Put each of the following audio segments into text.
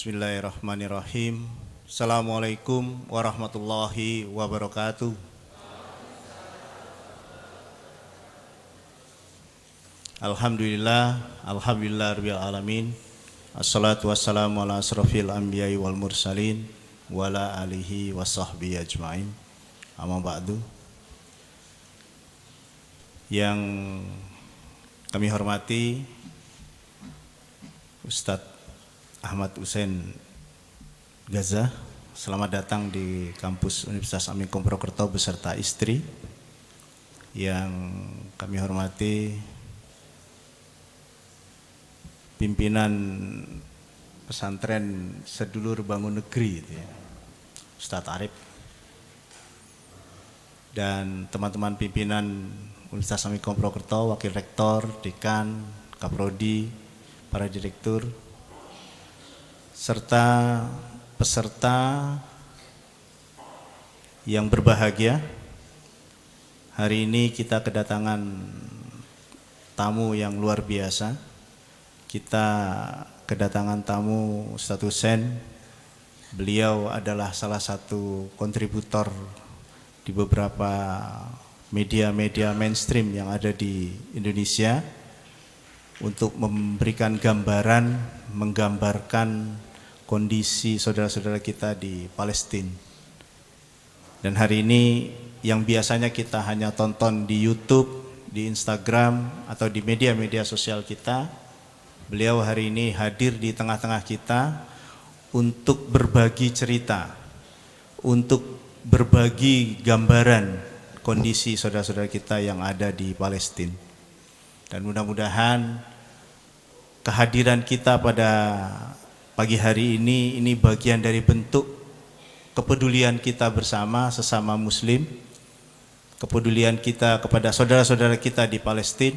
Bismillahirrahmanirrahim. Assalamualaikum warahmatullahi wabarakatuh. Alhamdulillah rabbil alamin. Assalatu wassalamu ala asrofil anbiya'i wal mursalin wa ala alihi wa sahbihi ajma'in. Amma ba'du. Yang kami hormati Ustadz Ahmad Hussein Gaza, selamat datang di kampus Universitas Amikom Purwokerto beserta istri. Yang kami hormati pimpinan pesantren Sedulur Bangun Negeri, Ustadz Arif, dan teman-teman pimpinan Universitas Amikom Purwokerto, Wakil Rektor, Dekan, Kaprodi, para direktur, serta peserta yang berbahagia. Hari ini kita kedatangan tamu yang luar biasa. Kita kedatangan tamu Ustadz Hussein. Beliau adalah salah satu kontributor di beberapa media-media mainstream yang ada di Indonesia untuk memberikan gambaran, menggambarkan kondisi saudara-saudara kita di Palestina. Dan hari ini yang biasanya kita hanya tonton di YouTube, di Instagram, atau di media-media sosial kita, beliau hari ini hadir di tengah-tengah kita untuk berbagi cerita, untuk berbagi gambaran kondisi saudara-saudara kita yang ada di Palestina. Dan mudah-mudahan kehadiran kita pada pagi hari ini bagian dari bentuk kepedulian kita bersama sesama muslim, kepedulian kita kepada saudara-saudara kita di Palestina,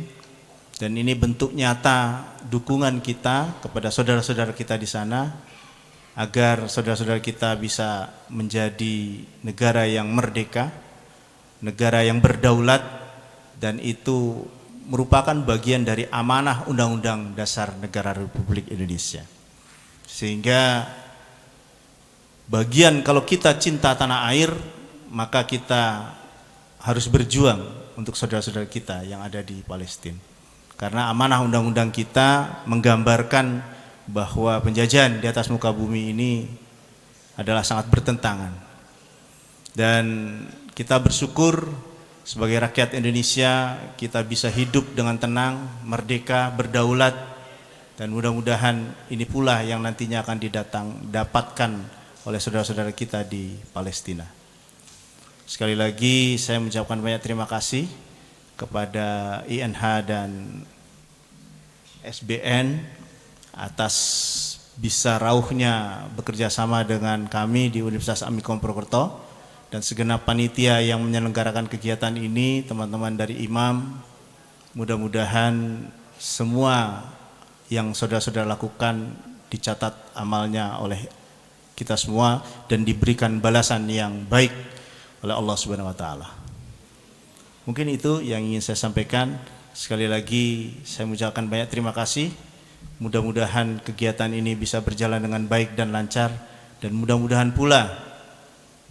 dan ini bentuk nyata dukungan kita kepada saudara-saudara kita di sana agar saudara-saudara kita bisa menjadi negara yang merdeka, negara yang berdaulat, dan itu merupakan bagian dari amanah Undang-Undang Dasar Negara Republik Indonesia. Sehingga bagian kalau kita cinta tanah air, maka kita harus berjuang untuk saudara-saudara kita yang ada di Palestina. Karena amanah undang-undang kita menggambarkan bahwa penjajahan di atas muka bumi ini adalah sangat bertentangan. Dan kita bersyukur sebagai rakyat Indonesia kita bisa hidup dengan tenang, merdeka, berdaulat. Dan mudah-mudahan ini pula yang nantinya akan didapatkan oleh saudara-saudara kita di Palestina. Sekali lagi saya mengucapkan banyak terima kasih kepada INH dan SBN atas bisa rauhnya bekerja sama dengan kami di Universitas Amikom Purwokerto dan segenap panitia yang menyelenggarakan kegiatan ini, teman-teman dari imam. Mudah-mudahan semua yang saudara-saudara lakukan dicatat amalnya oleh kita semua dan diberikan balasan yang baik oleh Allah Subhanahu wa taala. Mungkin itu yang ingin saya sampaikan. Sekali lagi saya mengucapkan banyak terima kasih. Mudah-mudahan kegiatan ini bisa berjalan dengan baik dan lancar, dan mudah-mudahan pula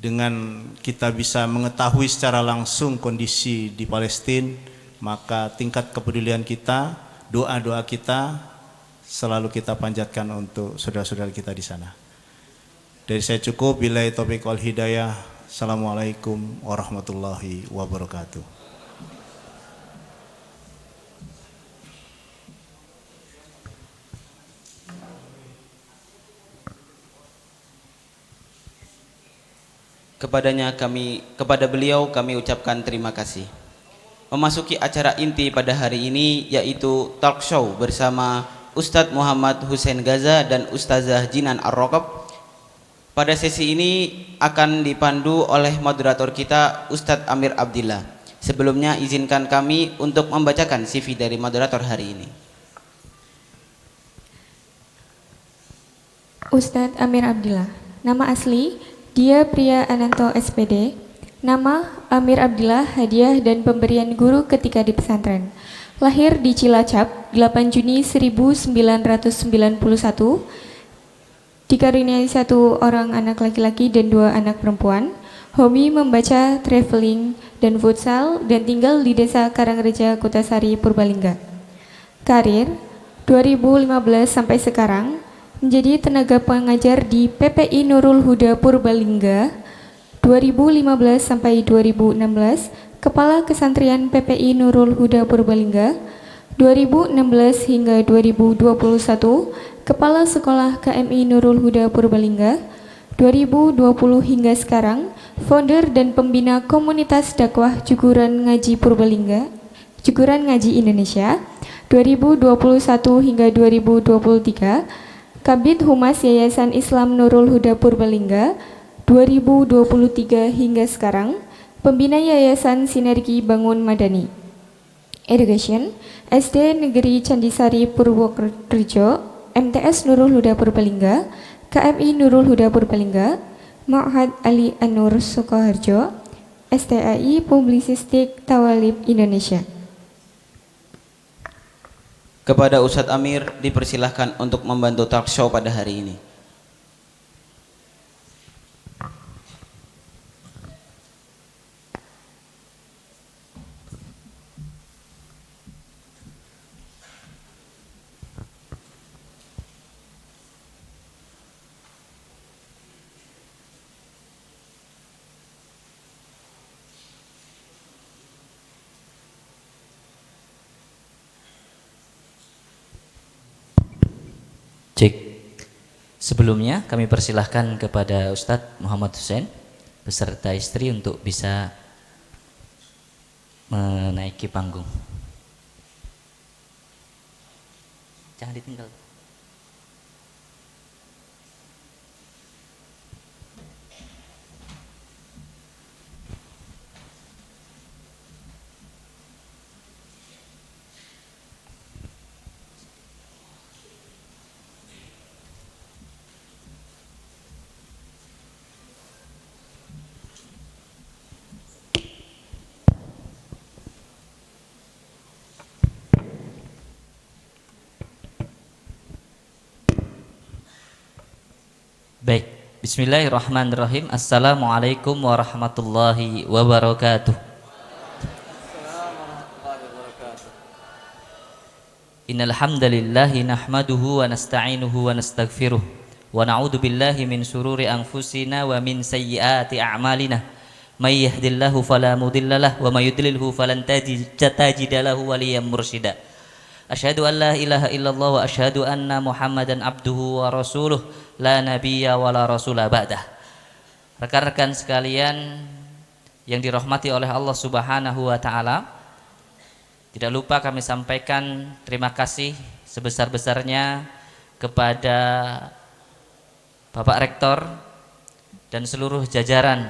dengan kita bisa mengetahui secara langsung kondisi di Palestina, maka tingkat kepedulian kita, doa-doa kita selalu kita panjatkan untuk saudara-saudara kita di sana. Dari saya cukup, billahi taufiq wal hidayah. Assalamualaikum warahmatullahi wabarakatuh. Kepada beliau kami ucapkan terima kasih. Memasuki acara inti pada hari ini, yaitu talk show bersama Ustadz Muhammad Hussein Gaza dan Ustazah Jinan Ar-Raqab. Pada sesi ini akan dipandu oleh moderator kita Ustadz Amir Abdillah. Sebelumnya izinkan kami untuk membacakan CV dari moderator hari ini. Ustadz Amir Abdillah. Nama asli Dia Pria Ananto SPD. Nama Amir Abdillah, hadiah dan pemberian guru ketika di pesantren. Lahir di Cilacap 8 Juni 1991 dikaruniai 1 orang anak laki-laki dan 2 anak perempuan. Hobi membaca, traveling, dan futsal, dan tinggal di Desa Karangreja, Kutasari, Purbalingga. Karir 2015 sampai sekarang menjadi tenaga pengajar di PPI Nurul Huda Purbalingga. 2015 sampai 2016 Kepala Kesantrian PPI Nurul Huda Purbalingga. 2016 hingga 2021 Kepala Sekolah KMI Nurul Huda Purbalingga. 2020 hingga sekarang founder dan pembina komunitas dakwah Juguran Ngaji Purbalingga, Juguran Ngaji Indonesia. 2021 hingga 2023 Kabid Humas Yayasan Islam Nurul Huda Purbalingga. 2023 hingga sekarang pembina Yayasan Sinergi Bangun Madani. Education SD Negeri Candisari Purwokerto, MTS Nurul Huda Purbalingga, KMI Nurul Huda Purbalingga, Ma'had Ali An-Nur Sukoharjo, STAI Publisistik Tawalib Indonesia. Kepada Ustadz Amir dipersilahkan untuk membantu talk show pada hari ini. Cek. Sebelumnya kami persilahkan kepada Ustadz Muhammad Hussein beserta istri untuk bisa menaiki panggung. Jangan ditinggal. Baik, bismillahirrahmanirrahim. Assalamualaikum warahmatullahi wabarakatuh. Innal hamdalillahi nahmaduhu wa nasta'inuhu wa nastaghfiruh wa na'udzu billahi min shururi anfusina wa min sayyiati a'malina. May yahdihillahu fala mudhillalah wa may yudlilhu falan tajida lahu waliyyan mursyida. Asyhadu an la ilaha illallah wa asyhadu anna Muhammadan abduhu wa rasuluh la nabiyya wa la rasula ba'dah. Rekan-rekan sekalian yang dirahmati oleh Allah Subhanahu wa taala, tidak lupa kami sampaikan terima kasih sebesar-besarnya kepada Bapak Rektor dan seluruh jajaran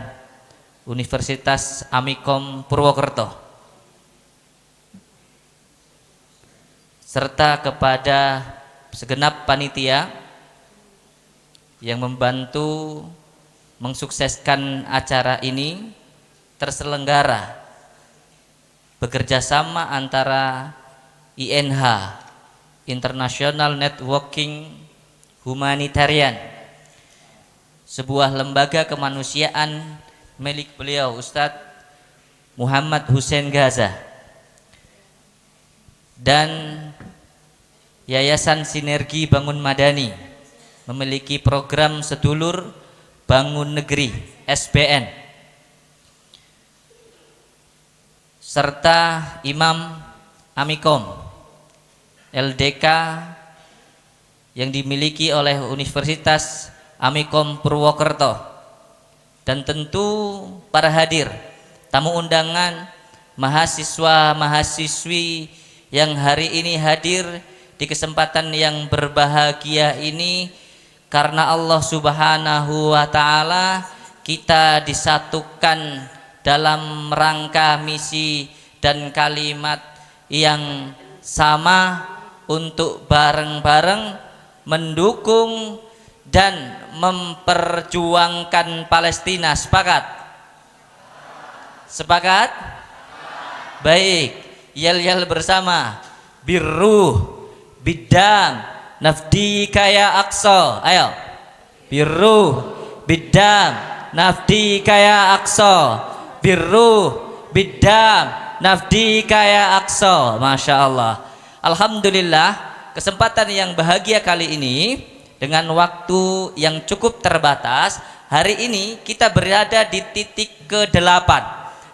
Universitas Amikom Purwokerto, serta kepada segenap panitia yang membantu mensukseskan acara ini terselenggara bekerja sama antara INH, International Networking Humanitarian, sebuah lembaga kemanusiaan milik beliau Ustadz Muhammad Hussein Gaza, dan Yayasan Sinergi Bangun Madani memiliki program sedulur Bangun Negeri SBN, serta Imam Amikom LDK yang dimiliki oleh Universitas Amikom Purwokerto, dan tentu para hadir tamu undangan, mahasiswa-mahasiswi yang hari ini hadir di kesempatan yang berbahagia ini. Karena Allah Subhanahu wa ta'ala kita disatukan dalam rangka misi dan kalimat yang sama untuk bareng-bareng mendukung dan memperjuangkan Palestina. Sepakat? Sepakat? Baik, yel-yel bersama. Birruh, bidam, nafdi kaya aqsa. Ayo. birruh biddam nafdika ya aqsa, birruh biddam nafdika ya aqsa. Masya Allah. Alhamdulillah, kesempatan yang bahagia kali ini dengan waktu yang cukup terbatas, hari ini kita berada di titik ke-8,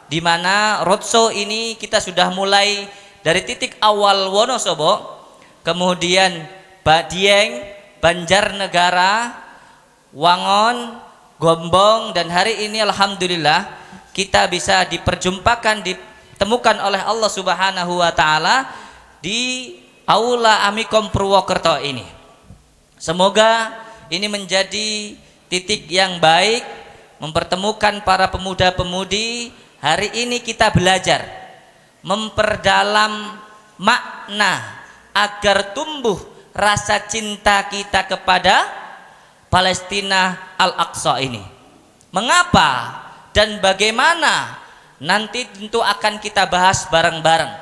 di mana roadshow ini kita sudah mulai dari titik awal Wonosobo, kemudian Dieng, Banjarnegara, Wangon, Gombong, dan hari ini alhamdulillah kita bisa diperjumpakan, ditemukan oleh Allah Subhanahu wa taala di Aula Amikom Purwokerto ini. Semoga ini menjadi titik yang baik mempertemukan para pemuda-pemudi. Hari ini kita belajar memperdalam makna agar tumbuh rasa cinta kita kepada Palestina Al-Aqsa ini. Mengapa dan bagaimana nanti tentu akan kita bahas bareng-bareng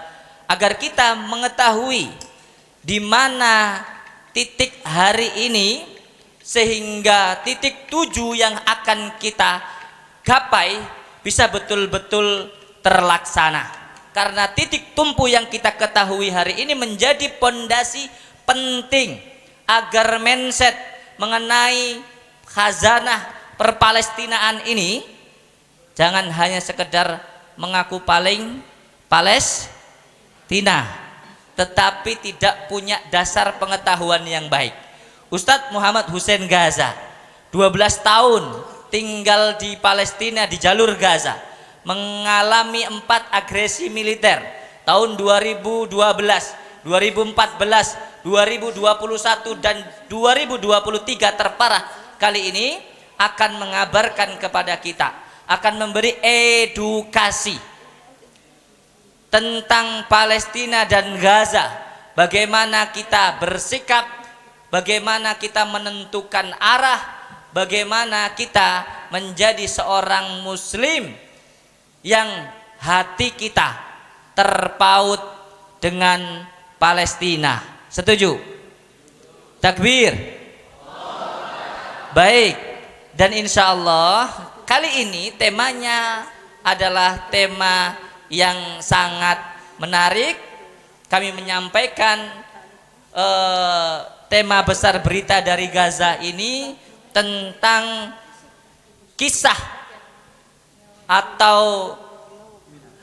agar kita mengetahui di mana titik hari ini sehingga titik 7 yang akan kita gapai bisa betul-betul terlaksana. Karena titik tumpu yang kita ketahui hari ini menjadi pondasi penting agar mindset mengenai khazanah perpalestinaan ini jangan hanya sekedar mengaku paling Palestina, tetapi tidak punya dasar pengetahuan yang baik. Ustadz Muhammad Hussein Gaza 12 tahun tinggal di Palestina, di jalur Gaza, mengalami 4 agresi militer tahun 2012, 2014, 2021 dan 2023 terparah kali ini akan mengabarkan kepada kita, akan memberi edukasi tentang Palestina dan Gaza, bagaimana kita bersikap, bagaimana kita menentukan arah, bagaimana kita menjadi seorang muslim yang hati kita terpaut dengan Palestina. Setuju? Takbir. Baik. Dan insya Allah kali ini temanya adalah tema yang sangat menarik. Kami menyampaikan tema besar berita dari Gaza ini tentang kisah atau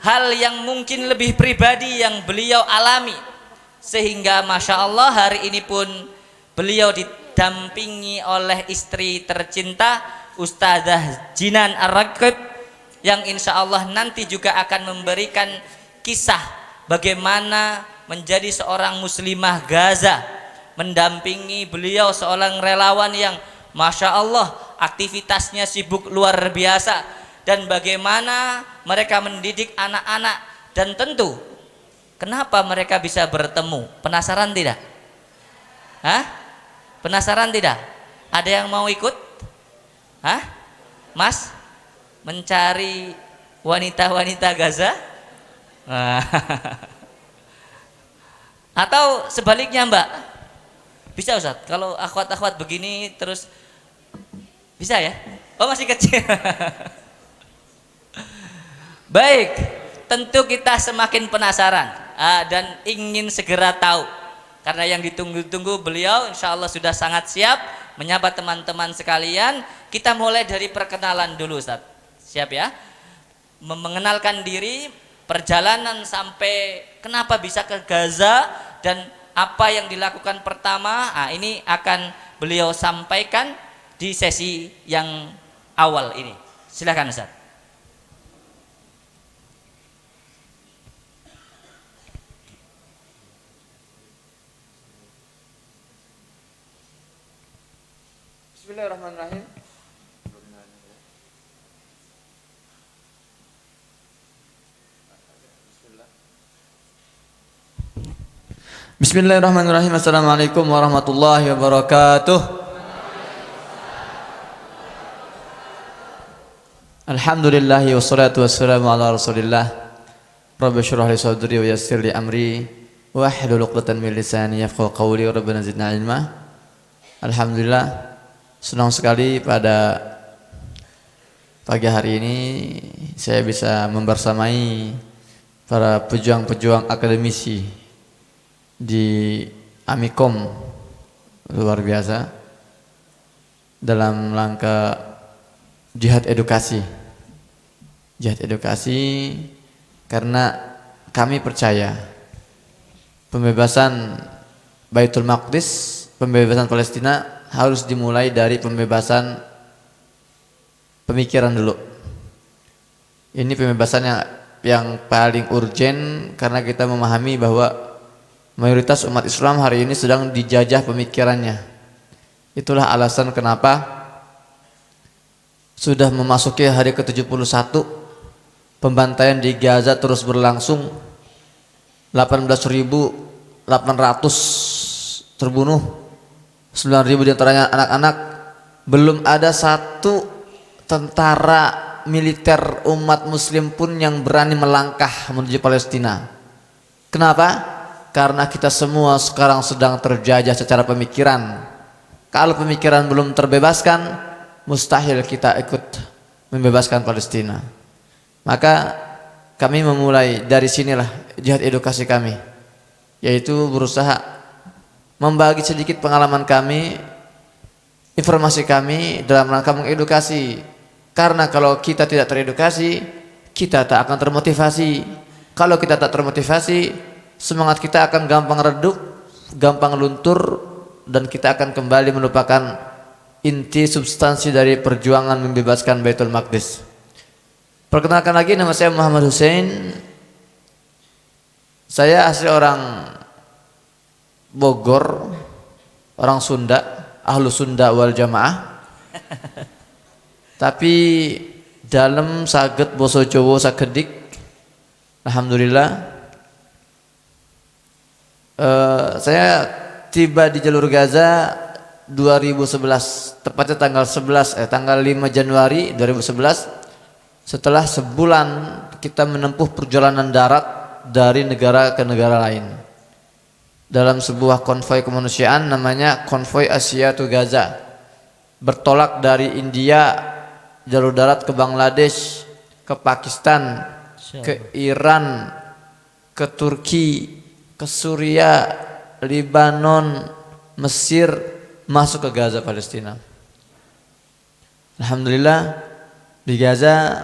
hal yang mungkin lebih pribadi yang beliau alami, sehingga Masya Allah hari ini pun beliau didampingi oleh istri tercinta Ustazah Jinan Ar-Raqib yang insya Allah nanti juga akan memberikan kisah bagaimana menjadi seorang muslimah Gaza, mendampingi beliau seorang relawan yang Masya Allah aktivitasnya sibuk luar biasa, dan bagaimana mereka mendidik anak-anak. Dan tentu kenapa mereka bisa bertemu, penasaran tidak? Hah? Penasaran tidak? Ada yang mau ikut? Hah? Mas? Mencari wanita-wanita Gaza? Atau sebaliknya Mbak? Bisa Ustaz? Kalau akhwat-akhwat begini terus bisa ya? Oh masih kecil. Baik, tentu kita semakin penasaran dan ingin segera tahu. Karena yang ditunggu-tunggu beliau insya Allah sudah sangat siap menyapa teman-teman sekalian. Kita mulai dari perkenalan dulu Ustaz. Siap ya? Mengenalkan diri, perjalanan sampai kenapa bisa ke Gaza dan apa yang dilakukan pertama. Ini akan beliau sampaikan di sesi yang awal ini. Silakan Ustaz. Bismillahirrahmanirrahim. Bismillahirrahmanirrahim. Assalamualaikum warahmatullahi wabarakatuh. Alhamdulillahi wassalatu wassalamu ala rasulillah. Rabbi syrah li sadri wa yassir li amri wahlul 'uqdatam min lisani yafqahu qawli. Rabbana zidna ilma. Alhamdulillah, Senang sekali pada pagi hari ini saya bisa membersamai para pejuang-pejuang akademisi di Amikom, luar biasa, dalam rangka jihad edukasi. Jihad edukasi karena kami percaya pembebasan Baitul Maqdis, pembebasan Palestina harus dimulai dari pembebasan pemikiran dulu. Ini pembebasan yang paling urgen karena kita memahami bahwa mayoritas umat Islam hari ini sedang dijajah pemikirannya. Itulah alasan kenapa sudah memasuki hari ke-71 pembantaian di Gaza terus berlangsung. 18.800 terbunuh, 9.000 diantaranya anak-anak. Belum ada satu tentara militer umat muslim pun yang berani melangkah menuju Palestina. Kenapa? Karena kita semua sekarang sedang terjajah secara pemikiran. Kalau pemikiran belum terbebaskan, mustahil kita ikut membebaskan Palestina. Maka kami memulai dari sinilah jihad edukasi kami, yaitu berusaha membagi sedikit pengalaman kami, informasi kami dalam rangka mengedukasi. Karena kalau kita tidak teredukasi, kita tak akan termotivasi. Kalau kita tak termotivasi, semangat kita akan gampang redup, gampang luntur, dan kita akan kembali melupakan inti substansi dari perjuangan membebaskan Baitul Maqdis. Perkenalkan lagi, nama saya Muhammad Hussein. Saya asli orang Bogor, orang Sunda, ahlu Sunda wal Jamaah. Tapi dalam saged basa Jawa sakedik, alhamdulillah. Saya tiba di jalur Gaza 2011, tepatnya tanggal 5 Januari 2011. Setelah sebulan kita menempuh perjalanan darat dari negara ke negara lain dalam sebuah konvoi kemanusiaan namanya konvoi Asia to Gaza, bertolak dari India jalur darat ke Bangladesh, ke Pakistan, ke Iran, ke Turki, ke Suriah, Lebanon, Mesir, masuk ke Gaza, Palestina. Alhamdulillah di Gaza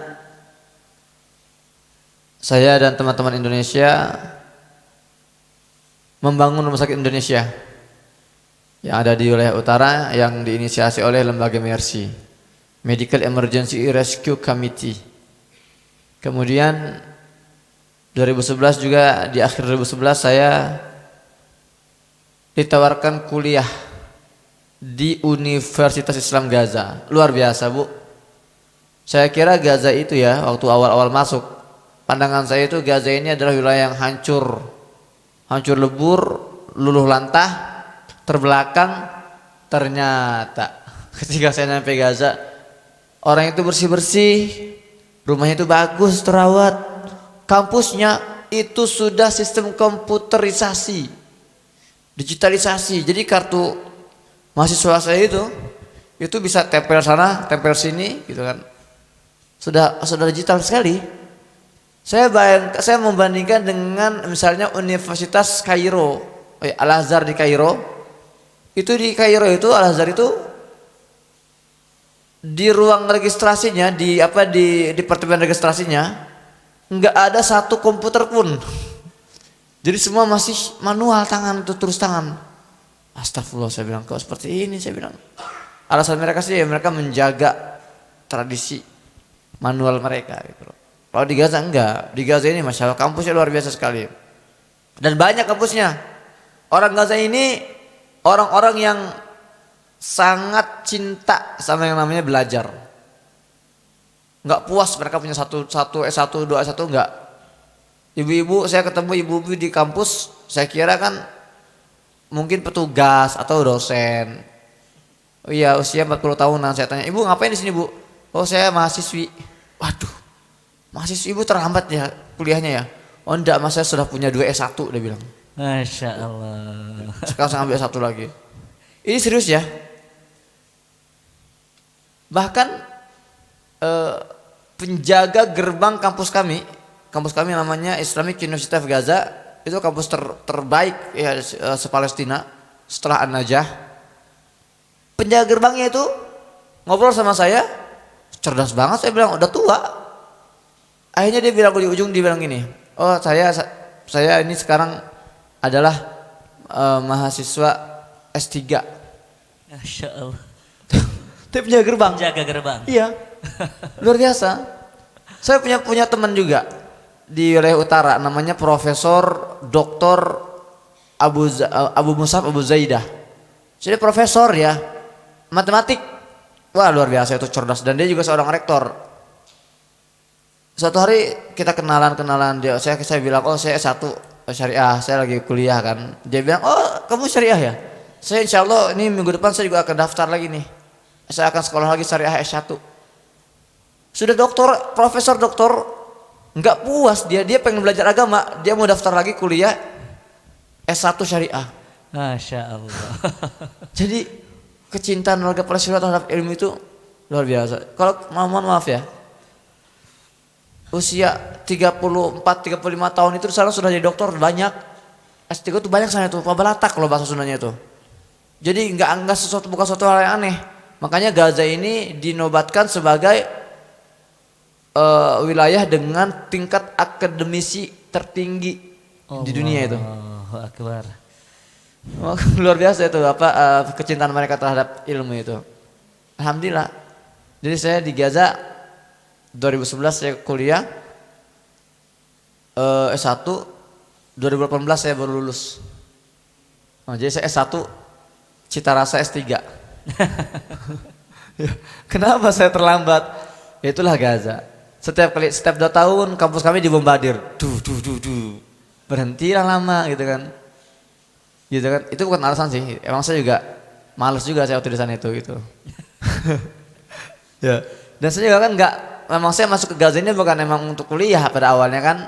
saya dan teman-teman Indonesia membangun Rumah Sakit Indonesia yang ada di wilayah utara yang diinisiasi oleh lembaga Mercy, Medical Emergency Rescue Committee. Kemudian 2011 juga, di akhir 2011 saya ditawarkan kuliah di Universitas Islam Gaza. Luar biasa, Bu. Saya kira Gaza itu ya, waktu awal-awal masuk, pandangan saya itu Gaza ini adalah wilayah yang hancur lebur, luluh lantah, terbelakang. Ternyata ketika saya sampai Gaza, orang itu bersih-bersih, rumahnya itu bagus, terawat, kampusnya itu sudah sistem komputerisasi, digitalisasi. Jadi kartu mahasiswa saya itu bisa tempel sana, tempel sini, gitu kan. Sudah digital sekali. Saya membandingkan dengan misalnya Universitas Kairo, Al-Azhar di Kairo. Itu di Kairo itu Al-Azhar itu di ruang registrasinya, di departemen registrasinya nggak ada satu komputer pun. Jadi semua masih manual, tangan, itu terus tangan. Astagfirullah, saya bilang, kok seperti ini, saya bilang. Alasan mereka sih ya, mereka menjaga tradisi manual mereka gitu loh. Kalau di Gaza enggak, di Gaza ini Masya Allah kampusnya luar biasa sekali. Dan banyak kampusnya. Orang Gaza ini orang-orang yang sangat cinta sama yang namanya belajar. Enggak puas mereka punya satu S1, 2 S1, enggak. Ibu-ibu, saya ketemu ibu-ibu di kampus, saya kira kan mungkin petugas atau dosen. Oh iya, usia 40 tahunan. Saya tanya, "Ibu ngapain di sini, Bu?" "Oh, saya mahasiswi." Waduh, mahasiswi ibu terlambat ya kuliahnya ya? "Oh enggak, Mas, saya sudah punya 2 S1, dia bilang. Masya Allah. Sekarang saya ambil S1 lagi. Ini serius ya. Bahkan penjaga gerbang kampus kami namanya Islamic University of Gaza, itu kampus terbaik ya se-Palestina setelah An-Najah. Penjaga gerbangnya itu ngobrol sama saya, cerdas banget. Saya bilang udah tua. Akhirnya dia bilang di ujung, dia bilang gini, oh saya ini sekarang adalah mahasiswa S3. Masya Allah. Dia penjaga gerbang. Jaga gerbang. Iya, luar biasa. Saya punya teman juga di wilayah utara, namanya Profesor Dr. Abu Musab Abu Zaidah. Jadi profesor ya, matematik. Wah luar biasa, itu cerdas, dan dia juga seorang rektor. Suatu hari kita kenalan dia, saya bilang, oh saya S1 syariah, saya lagi kuliah kan. Dia bilang, oh kamu syariah ya? Saya insya Allah ini minggu depan saya juga akan daftar lagi nih. Saya akan sekolah lagi syariah S1. Sudah profesor doktor, nggak puas dia pengen belajar agama, dia mau daftar lagi kuliah S1 syariah. Masya Allah. Jadi kecintaan warga Palestina terhadap ilmu itu luar biasa. Kalau mohon maaf ya, usia 34-35 tahun itu sekarang sudah jadi dokter banyak. S3 itu banyak sana itu, pabalatak kalau bahasa Sundanya itu. Jadi bukan sesuatu hal yang aneh. Makanya Gaza ini dinobatkan sebagai wilayah dengan tingkat akademisi tertinggi di dunia itu. Allahu Akbar. Oh, luar biasa itu kecintaan mereka terhadap ilmu itu. Alhamdulillah. Jadi saya di Gaza 2011 saya kuliah S1, 2018 saya baru lulus. Oh, jadi saya S1 cita rasa S3. Kenapa saya terlambat? Ya itulah Gaza. Setiap 2 tahun kampus kami dibombardir. Berhentilah lama gitu kan. Gitu kan. Itu bukan alasan sih. Emang saya juga males juga saya waktu di sana itu gitu. Ya. Dan saya juga kan memang saya masuk ke Gaza ini bukan emang untuk kuliah pada awalnya kan.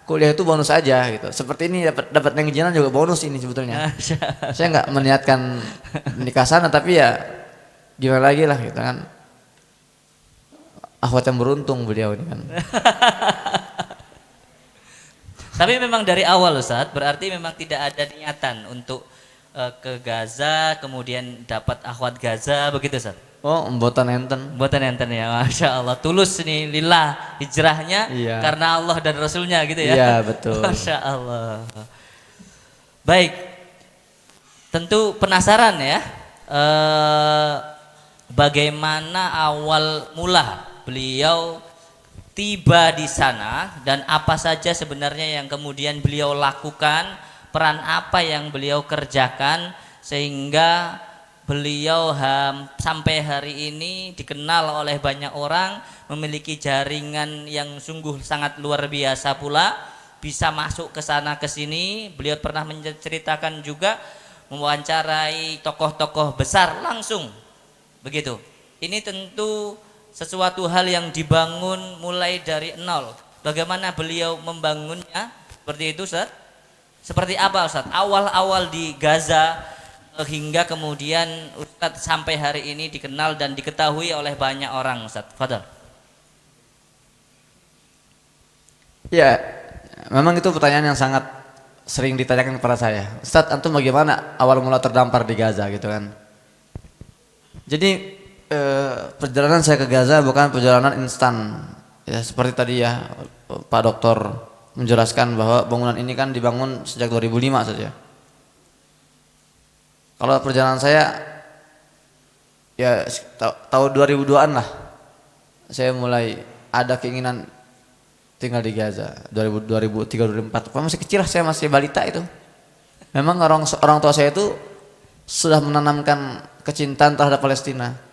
Kuliah itu bonus aja gitu. Seperti ini dapat pengajian juga bonus ini sebetulnya. Saya nggak meniatkan nikah sana, tapi ya gimana lagi lah gitu kan. Akhwat yang beruntung beliau ini kan. Tapi memang dari awal Ustadz, berarti memang tidak ada niatan untuk ke Gaza, kemudian dapat akhwat Gaza begitu Ustadz? Oh, mboten enten. Buatan enten ya, Masya Allah. Tulus nih lillah hijrahnya Iya. karena Allah dan Rasulnya gitu ya. Iya betul. Masya Allah. Baik, tentu penasaran ya, bagaimana awal mula beliau tiba di sana dan apa saja sebenarnya yang kemudian beliau lakukan, peran apa yang beliau kerjakan sehingga beliau sampai hari ini dikenal oleh banyak orang, memiliki jaringan yang sungguh sangat luar biasa pula, bisa masuk ke sana ke sini. Beliau pernah menceritakan juga mewawancarai tokoh-tokoh besar langsung. Begitu. Ini tentu sesuatu hal yang dibangun mulai dari nol. Bagaimana beliau membangunnya? Seperti itu, Ustaz? Seperti apa, Ustaz? Awal-awal di Gaza hingga kemudian Ustadz sampai hari ini dikenal dan diketahui oleh banyak orang, Ustadz. Fadal. Ya, memang itu pertanyaan yang sangat sering ditanyakan kepada saya. Ustadz, antum bagaimana awal mula terdampar di Gaza gitu kan? Jadi perjalanan saya ke Gaza bukan perjalanan instan. Ya seperti tadi ya Pak Doktor menjelaskan bahwa bangunan ini kan dibangun sejak 2005 saja. Kalau perjalanan saya ya tahun 2002-an lah saya mulai ada keinginan tinggal di Gaza. 2003 2004. Masih kecil lah, saya masih balita itu. Memang orang tua saya itu sudah menanamkan kecintaan terhadap Palestina.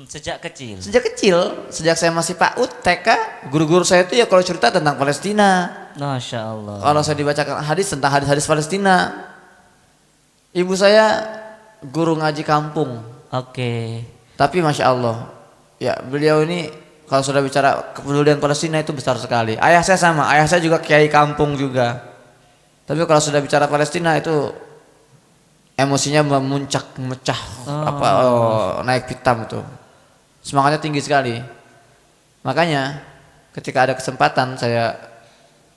Sejak kecil. Sejak kecil, sejak saya masih PAUD, TK, guru-guru saya itu ya kalau cerita tentang Palestina. Masya Allah. Kalau saya dibacakan hadis tentang hadis-hadis Palestina. Ibu saya guru ngaji kampung. Oke. Tapi Masya Allah, ya beliau ini kalau sudah bicara kepedulian Palestina itu besar sekali. Ayah saya sama, ayah saya juga kiai kampung juga. Tapi kalau sudah bicara Palestina itu emosinya memuncak, memecah, naik pitam itu. semangatnya tinggi sekali. Makanya ketika ada kesempatan saya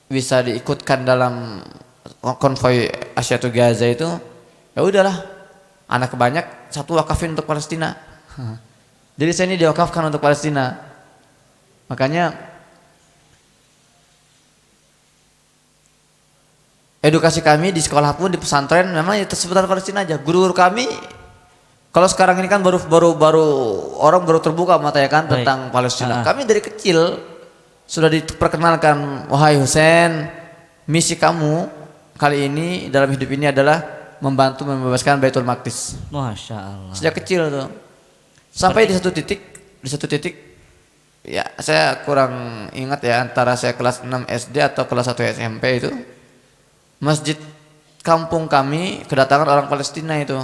bisa diikutkan dalam konvoi Asyatu Gaza itu, ya udahlah, anak banyak, satu wakafin untuk Palestina. Jadi saya ini diwakafkan untuk Palestina. Makanya edukasi kami di sekolah pun, di pesantren memang itu seputar Palestina aja. Guru-guru kami kalau sekarang ini kan baru orang baru terbuka mata ya kan tentang Palestina. Kami dari kecil sudah diperkenalkan, wahai Husain, misi kamu kali ini dalam hidup ini adalah membantu membebaskan Baitul Maqdis. Masya Allah. Sejak kecil tuh. Sampai di satu titik ya saya kurang ingat ya, antara saya kelas 6 SD atau kelas 1 SMP itu, masjid kampung kami kedatangan orang Palestina itu.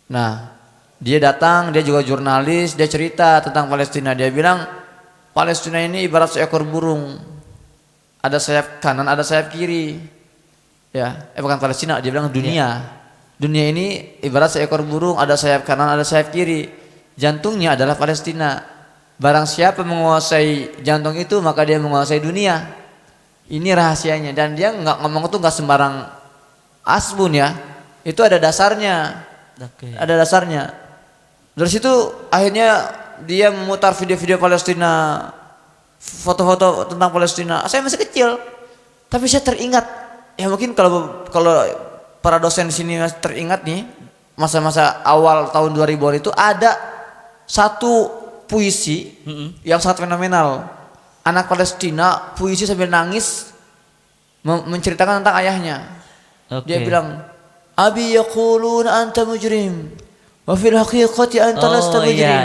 Nah, dia datang, dia juga jurnalis, dia cerita tentang Palestina. Dia bilang Palestina ini ibarat seekor burung, ada sayap kanan, ada sayap kiri. Ya, bukan Palestina, dia bilang dunia. Dunia ini ibarat seekor burung, ada sayap kanan, ada sayap kiri. Jantungnya adalah Palestina. Barang siapa menguasai jantung itu, maka dia menguasai dunia. Ini rahasianya. Dan dia nggak ngomong itu nggak sembarang asbun ya. Itu ada dasarnya. Ada dasarnya. Dari situ akhirnya dia memutar video-video Palestina, foto-foto tentang Palestina. Saya masih kecil, tapi saya teringat. Ya mungkin kalau para dosen di sini masih teringat nih, masa-masa awal tahun 2000-an itu ada satu puisi yang sangat fenomenal. Anak Palestina puisi sambil nangis menceritakan tentang ayahnya. Dia bilang, Abi yaquluna anta mujrim wa fil haqiqati anta lasta mujrim.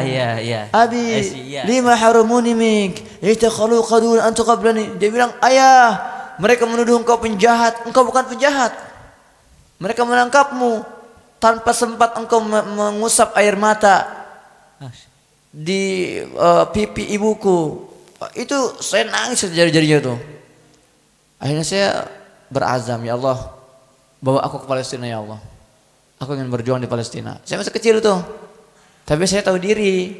Abi lima haramuni mink itakhalu qadun anta qablani. Dia bilang, ayah, mereka menuduh engkau penjahat, engkau bukan penjahat. Mereka menangkapmu tanpa sempat engkau mengusap air mata di pipi ibuku. Itu saya nangis jari-jarinya tuh. Akhirnya saya berazam, ya Allah, bawa aku ke Palestina ya Allah. Aku ingin berjuang di Palestina. Saya masih kecil tuh, tapi saya tahu diri.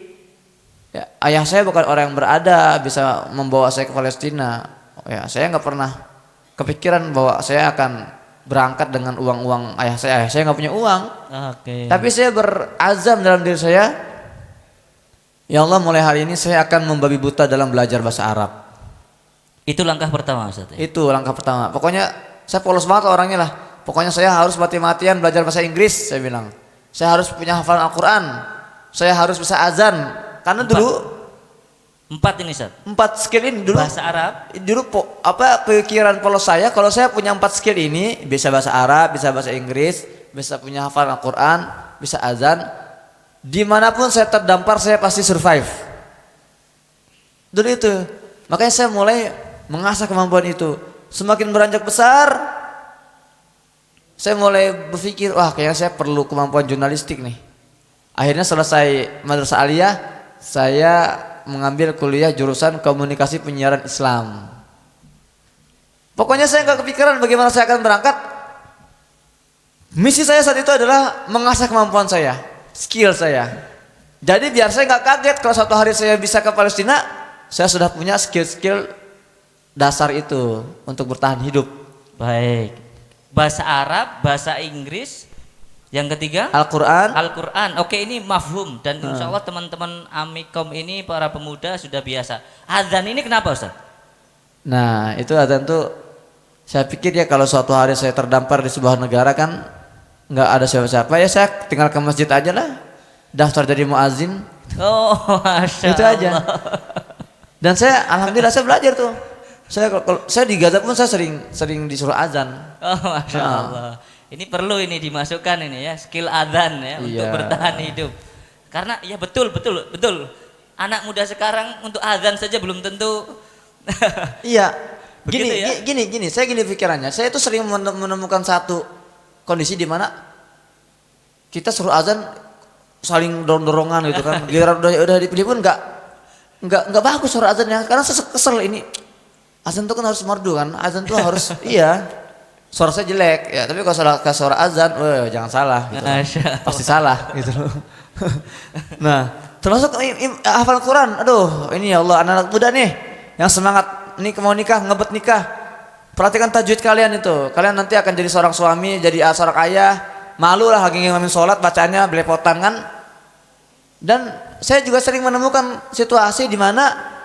Ya, ayah saya bukan orang yang berada bisa membawa saya ke Palestina. Ya, saya nggak pernah kepikiran bahwa saya akan berangkat dengan uang-uang ayah saya. Ayah saya nggak punya uang. Tapi saya berazam dalam diri saya, ya Allah, mulai hari ini saya akan membabi buta dalam belajar bahasa Arab. Itu langkah pertama, Ustaz. Itu langkah pertama. Pokoknya saya polos banget orangnya lah. Pokoknya saya harus mati-matian belajar bahasa Inggris, saya bilang. Saya harus punya hafalan Al-Quran. Saya harus bisa azan. Karena dulu 4 ini, Ustaz. 4 skill ini dulu. Bahasa Arab. Dulu pikiran polos saya, kalau saya punya 4 skill ini, bisa bahasa Arab, bisa bahasa Inggris, bisa punya hafalan Al-Quran, bisa azan, dimanapun saya terdampar saya pasti survive. Dulu itu. Makanya saya mulai mengasah kemampuan itu. Semakin beranjak besar, saya mulai berpikir, wah kayaknya saya perlu kemampuan jurnalistik nih. Akhirnya selesai Madrasah Aliyah, saya mengambil kuliah jurusan komunikasi penyiaran Islam. Pokoknya saya nggak kepikiran bagaimana saya akan berangkat. Misi saya saat itu adalah mengasah kemampuan saya, skill saya. Jadi biar saya nggak kaget kalau suatu hari saya bisa ke Palestina, saya sudah punya skill-skill dasar itu untuk bertahan hidup. Baik. Bahasa Arab, bahasa Inggris, yang ketiga Al-Quran. Al-Quran. Oke, ini mafhum dan insya Allah teman-teman Amikom ini para pemuda sudah biasa. Azan ini kenapa, Ustaz? Nah, itu azan tuh saya pikir ya kalau suatu hari saya terdampar di sebuah negara kan nggak ada siapa-siapa, ya saya tinggal ke masjid aja lah, daftar jadi muazin. Oh, Masya itu aja. Allah. Dan saya alhamdulillah saya belajar tuh. Saya di Gaza pun saya sering disuruh azan. Oh, Masya Allah. Ini perlu ini dimasukkan ini ya, skill azan ya, untuk bertahan hidup. Karena ya betul. Anak muda sekarang untuk azan saja belum tentu. Iya. Begitu Gini, saya gini pikirannya. Saya itu sering menemukan satu kondisi di mana kita suruh azan saling dorong-dorongan gitu kan. Giliran udah dipilih pun nggak bagus suara azannya, karena saya kesel ini. Azan tuh kan harus merdu kan, azan tuh harus iya. Suara saya jelek ya, tapi kalau suara azan, jangan salah gitu. Pasti salah gitu loh. Nah, termasuk hafal Quran. Aduh, ini ya Allah, anak-anak muda nih yang semangat nih mau nikah, ngebet nikah. Perhatikan tajwid kalian itu. Kalian nanti akan jadi seorang suami, jadi seorang ayah. Malu lah lagi ngimamin sholat bacanya belepotan kan. Dan saya juga sering menemukan situasi di mana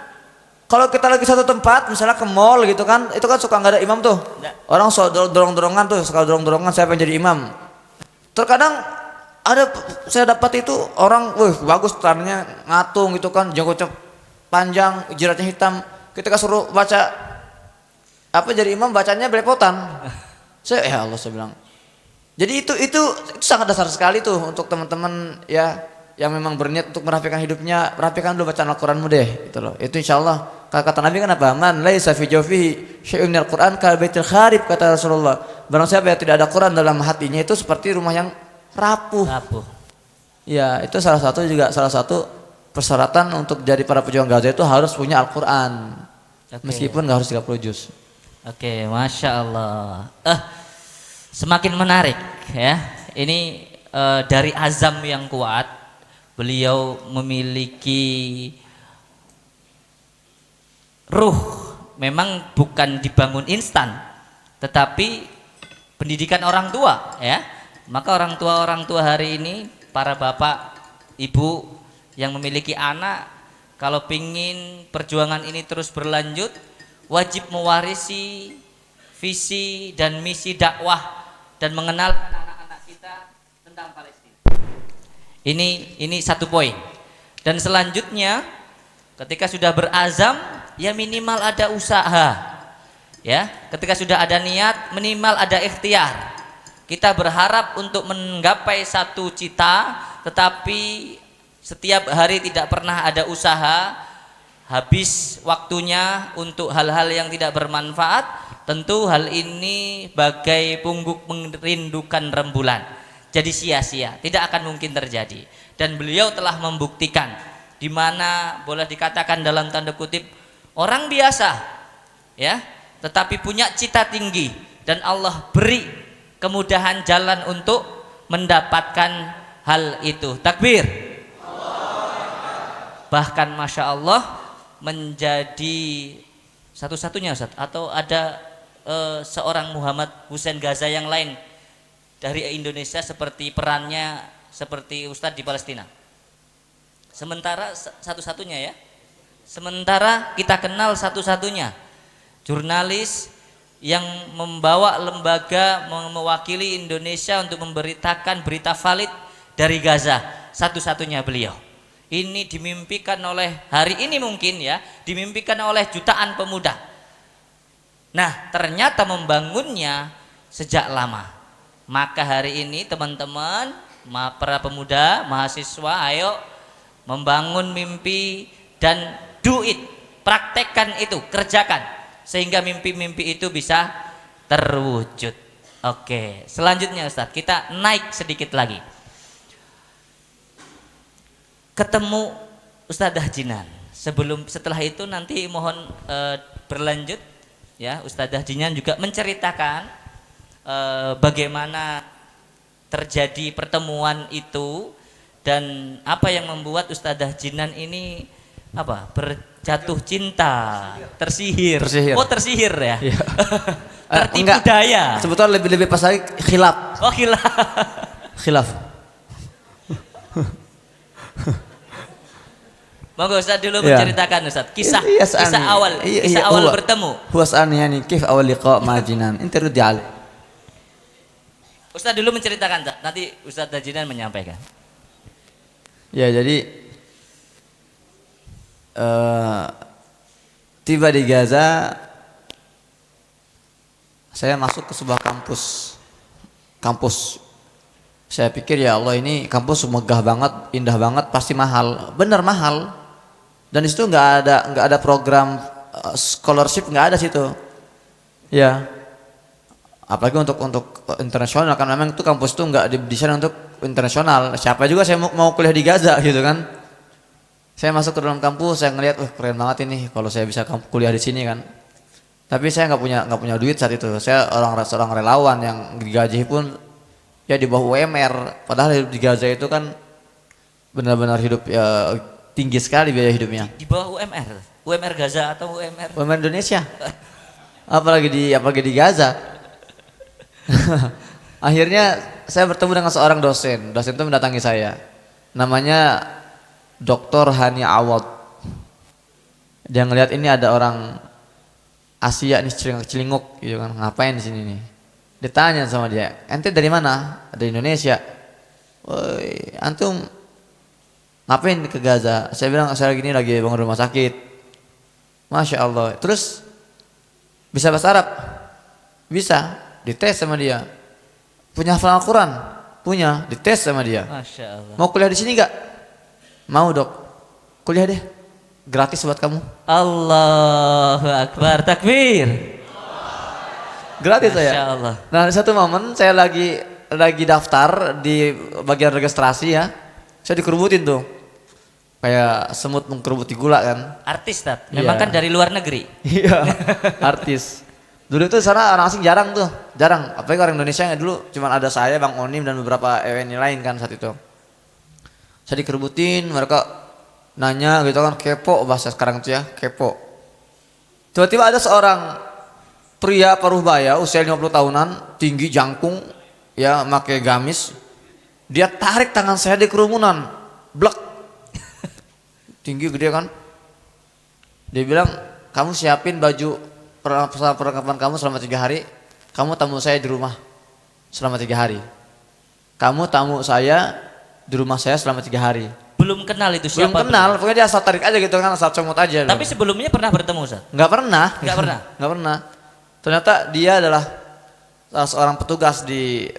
kalau kita lagi satu tempat, misalnya ke mall gitu kan, itu kan suka nggak ada imam tuh. Orang suka dorong-dorongan tuh, suka dorong-dorongan siapa yang jadi imam. Terkadang ada saya dapat itu orang, wih bagus tangannya ngatung gitu kan, jenggotnya panjang, jiratnya hitam. Ketika suruh baca apa jadi imam bacanya belepotan. Saya ya Allah saya bilang. Jadi itu sangat dasar sekali tuh untuk teman-teman ya yang memang berniat untuk merapikan hidupnya, rapikan dulu bacaan Al-Qur'anmu deh gitu loh. Itu insyaallah kata Nabi kan apa? Man laisa fi jawfihi syai'un minal Qur'an ka baitil kharib kata Rasulullah. Barang siapa yang tidak ada Quran dalam hatinya itu seperti rumah yang rapuh. Ya, itu salah satu persyaratan untuk jadi para pejuang Gaza itu harus punya Al-Qur'an. Meskipun nggak harus 30 juz. Oke, Masya Allah. Semakin menarik ya. Ini dari azam yang kuat. Beliau memiliki ruh, memang bukan dibangun instan, tetapi pendidikan orang tua ya. Maka orang tua hari ini, para bapak, ibu yang memiliki anak, kalau pingin perjuangan ini terus berlanjut, wajib mewarisi visi dan misi dakwah dan mengenal anak-anak kita tentang Palestina. Ini satu poin. Dan selanjutnya ketika sudah berazam ya minimal ada usaha. Ya, ketika sudah ada niat minimal ada ikhtiar. Kita berharap untuk menggapai satu cita tetapi setiap hari tidak pernah ada usaha, habis waktunya untuk hal-hal yang tidak bermanfaat, tentu hal ini bagai pungguk merindukan rembulan. Jadi sia-sia, tidak akan mungkin terjadi. Dan beliau telah membuktikan di mana boleh dikatakan dalam tanda kutip orang biasa ya, tetapi punya cita tinggi dan Allah beri kemudahan jalan untuk mendapatkan hal itu. Takbir. Bahkan Masya Allah menjadi satu-satunya Ustaz, atau ada seorang Muhammad Hussein Gaza yang lain dari Indonesia seperti perannya seperti Ustadz di Palestina. Sementara satu-satunya ya. Sementara kita kenal satu-satunya jurnalis yang membawa lembaga mewakili Indonesia untuk memberitakan berita valid dari Gaza. Satu-satunya beliau. Ini dimimpikan oleh hari ini mungkin ya, dimimpikan oleh jutaan pemuda. Nah, ternyata membangunnya sejak lama. Maka hari ini teman-teman, para pemuda, mahasiswa, ayo membangun mimpi dan do it, praktekkan itu, kerjakan sehingga mimpi-mimpi itu bisa terwujud. Oke, selanjutnya Ustadz, kita naik sedikit lagi. Ketemu Ustadzah Jinan. Setelah itu nanti mohon berlanjut ya, Ustadzah Jinan juga menceritakan bagaimana terjadi pertemuan itu dan apa yang membuat Ustadzah Jinan ini berjatuh cinta, tersihir. Oh tersihir ya. Iya. Tertipu daya. Sebetulnya lebih pas lagi khilaf. Oh khilaf. Khilaf. Monggo Ustaz dulu menceritakan Ustaz kisah awal bertemu. Huasani yani kif awal liqa ma Jinan. Inta rudi alaih. Ustaz dulu menceritakan, nanti Ustaz Dajinan menyampaikan. Ya jadi tiba di Gaza, saya masuk ke sebuah kampus. Saya pikir ya Allah ini kampus megah banget, indah banget, pasti mahal. Bener mahal. Dan di situ nggak ada program scholarship, nggak ada situ. Ya. Apalagi untuk internasional kan, memang itu kampus itu nggak didesain untuk internasional. Siapa juga saya mau kuliah di Gaza gitu kan. Saya masuk ke dalam kampus, saya ngelihat, keren banget ini kalau saya bisa kuliah di sini kan. Tapi saya nggak punya duit saat itu. Saya seorang relawan yang digaji pun ya di bawah UMR. Padahal di Gaza itu kan benar-benar hidup ya tinggi sekali biaya hidupnya. Di bawah UMR. UMR Gaza atau UMR? UMR Indonesia. Apalagi di Gaza. Akhirnya saya bertemu dengan seorang dosen. Dosen itu mendatangi saya. Namanya Dr. Hani Awad. Dia ngelihat ini ada orang Asia nih celinguk gitu kan, ngapain di sini nih? Ditanya sama dia, ente dari mana? Dari Indonesia. Woi, antum ngapain ke Gaza? Saya bilang saya lagi bangun rumah sakit. Masya Allah. Terus bisa bahasa Arab? Bisa. Dites sama dia. Punya hafal Al-Quran? Punya. Dites sama dia. Masya Allah. Mau kuliah di sini nggak? Mau dok. Kuliah deh. Gratis buat kamu. Allahu Akbar, takbir. Gratis Masya saya. Allah. Nah, di satu momen saya lagi daftar di bagian registrasi ya. Saya dikerubutin tuh. Kayak semut mengkerubuti gula kan. Artis, Tat. Memang Iya. kan dari luar negeri. Iya. Artis. Dulu tuh sana orang asing jarang tuh. Jarang. Apalagi orang Indonesia yang dulu cuman ada saya, Bang Onim dan beberapa WNI lain kan saat itu. Saya dikerubutin, mereka nanya gitu kan, kepo bahasa sekarang tuh ya, kepo. Tiba-tiba ada seorang pria paruh baya usia 50 tahunan, tinggi jangkung, ya pakai gamis. Dia tarik tangan saya di kerumunan, blek. Tinggi gede kan. Dia bilang, kamu siapin baju perlengkapan kamu selama 3 hari. Kamu tamu saya di rumah selama 3 hari. Kamu tamu saya di rumah saya selama 3 hari. Belum kenal itu Belum siapa? kenal, pokoknya dia asal tarik aja gitu kan, asal comot aja. Tapi sebelumnya pernah bertemu, Ustaz? nggak pernah. Nggak pernah? Nggak pernah. Ternyata dia adalah salah seorang petugas di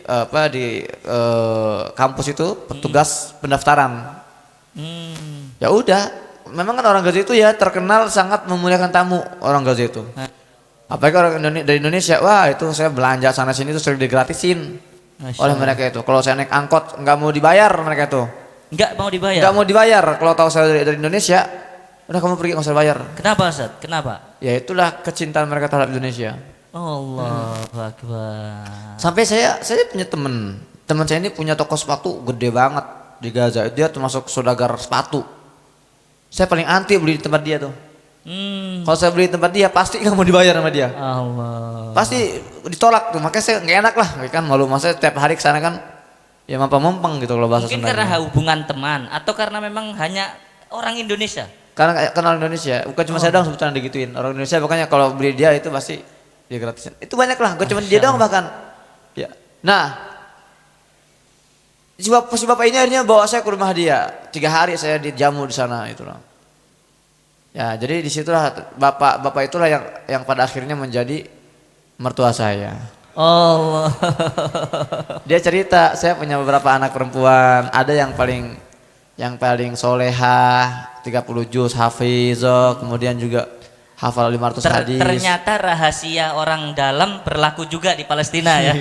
kampus itu, petugas pendaftaran. Ya udah, memang kan orang Gaza itu ya terkenal sangat memuliakan tamu orang Gaza itu. Apalagi orang dari Indonesia, wah itu saya belanja sana sini itu sering digratisin Masya oleh Allah. mereka itu. Kalau saya naik angkot nggak mau dibayar mereka itu. Nggak mau dibayar? Nggak mau dibayar. Kalau tahu saya dari Indonesia, udah kamu pergi nggak usah bayar. Kenapa, Ustaz? Kenapa? Ya itulah kecintaan mereka terhadap Indonesia. Allahu Akbar. Sampai saya punya teman saya ini punya toko sepatu gede banget di Gaza. Dia termasuk saudagar sepatu. Saya paling anti beli di tempat dia tuh. Kalau saya beli di tempat dia pasti nggak mau dibayar sama dia. Allah. Pasti ditolak tuh. Makanya saya nggak enak lah. Kan malu masa setiap hari kesana kan. Ya mampang-mampang gitu kalau bahasa Mungkin Sundanya. karena hubungan teman atau karena memang hanya orang Indonesia. Karena kenal Indonesia. Bukan cuma saya doang sebetulnya digituin. Orang Indonesia makanya kalau beli dia itu pasti dia gratisin. Itu banyak lah. Bukan cuma dia doang bahkan. Ya. Nah. Si bapak ini akhirnya bawa saya ke rumah dia. 3 hari saya dijamu di sana itulah. Ya, jadi disitulah bapak itulah yang pada akhirnya menjadi mertua saya. Allah. Dia cerita, saya punya beberapa anak perempuan, ada yang paling solehah, 30 juz hafizah, kemudian juga hafal 500 hadis. Ternyata rahasia orang dalam berlaku juga di Palestina ya.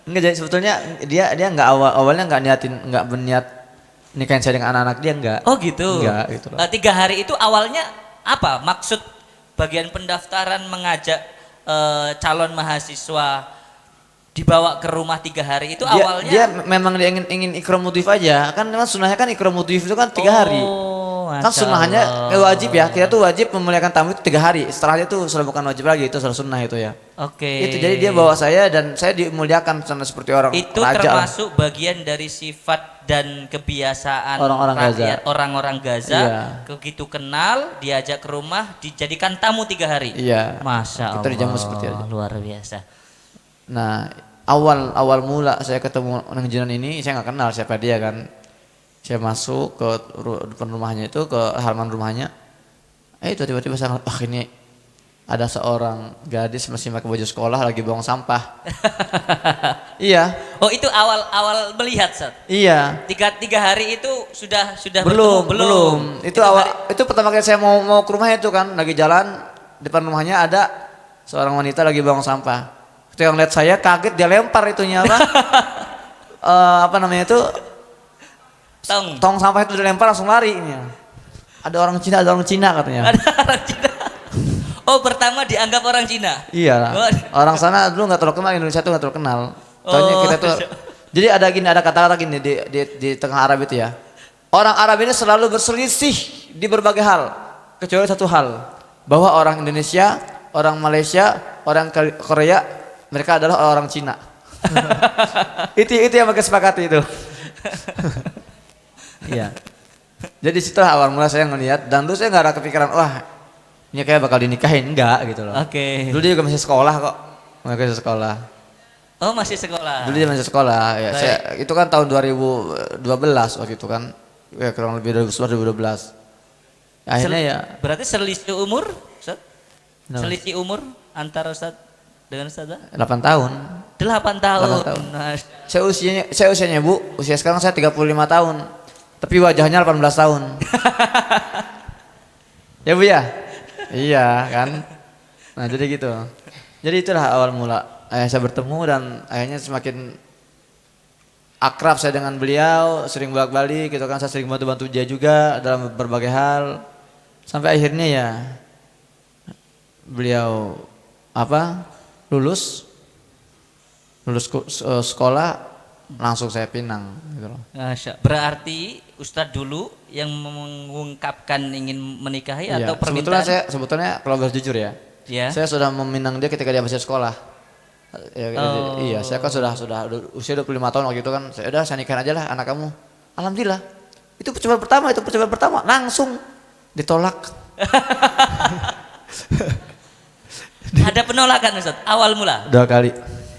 Enggak, jadi sebetulnya dia nggak awalnya nggak berniat nikahin saya dengan anak-anak dia enggak. Oh gitu. Enggak gitu loh. 3 hari itu awalnya apa? Maksud bagian pendaftaran mengajak calon mahasiswa dibawa ke rumah 3 hari itu awalnya Dia memang dia ingin ikram mudhif aja. Kan memang sunnahnya kan ikram mudhif itu kan 3 hari. Kan Masya sunnahnya Allah. wajib ya. Kita tuh wajib memuliakan tamu itu 3 hari. Setelahnya itu sudah bukan wajib lagi, itu sudah sunnah itu ya. Oke. Itu jadi dia bawa saya dan saya dimuliakan sana seperti orang itu raja lah. termasuk bagian dari sifat dan kebiasaan Orang-orang rakyat Gaza. orang-orang Gaza. Iya. Begitu kenal, diajak ke rumah, dijadikan tamu 3 hari. Iya. Masya Kita Allah. dijamu seperti itu. Luar biasa. Nah, awal mula saya ketemu Nang Jinan ini saya nggak kenal siapa dia kan. Saya masuk ke depan rumahnya itu, ke halaman rumahnya. Itu tiba-tiba saya ngeliat, ini ada seorang gadis masih pakai baju sekolah lagi buang sampah. Iya, Oh itu awal melihat Sat. iya. Tiga hari itu sudah Belum, bertemu? belum. Itu pertama kali saya mau ke rumahnya itu kan, lagi jalan depan rumahnya ada seorang wanita lagi buang sampah. Itu yang lihat saya kaget, dia lempar itunya apa? Apa namanya itu? Tong sampah itu dilempar langsung lari ini. Ada orang Cina katanya. Ada orang Cina. Oh pertama dianggap orang Cina. Iya. Oh. Orang sana dulu nggak terlalu kenal, Indonesia tuh nggak terlalu kenal. Soalnya Oh, kita tuh Jadi ada kata-kata gini di tengah Arab itu ya. Orang Arab ini selalu berselisih di berbagai hal, kecuali satu hal, bahwa orang Indonesia, orang Malaysia, orang Korea, mereka adalah orang Cina. itu yang mereka sepakati itu. Iya. Jadi setelah awal mula saya ngelihat, dan dulu saya nggak ada kepikiran, wah ini kayak bakal dinikahin, enggak gitu loh. Oke. Dulu dia juga masih sekolah kok, masih sekolah. Oh, masih sekolah. Dulu dia masih sekolah, ya. Baik. Saya, itu kan tahun 2012 waktu itu kan, ya kurang lebih 2012. Akhirnya ya. Berarti selisih umur, Ustaz? No. Selisih umur antara Ustaz dengan Ustazah? 8 tahun. 8 tahun. 8 tahun. Nah, Saya usianya Bu, usia sekarang saya 35 tahun. Tapi wajahnya 18 tahun. Ya Bu ya? Iya kan. Nah jadi gitu. Jadi itulah awal mula saya bertemu, dan akhirnya semakin akrab saya dengan beliau, sering bolak-balik gitu kan, saya sering bantu-bantu dia juga dalam berbagai hal. Sampai akhirnya ya beliau lulus sekolah, langsung saya pinang gitu loh. berarti Ustadz dulu yang mengungkapkan ingin menikahi Iya, atau permintaan? sebetulnya kalau harus jujur ya, Ya. saya sudah meminang dia ketika dia masih sekolah. Ya, Oh. Iya, saya kan sudah usia 25 tahun waktu itu kan. Saya nikahin aja lah anak kamu. Alhamdulillah. Itu percobaan pertama langsung ditolak. Ada penolakan Ustadz awal mula. 2 kali.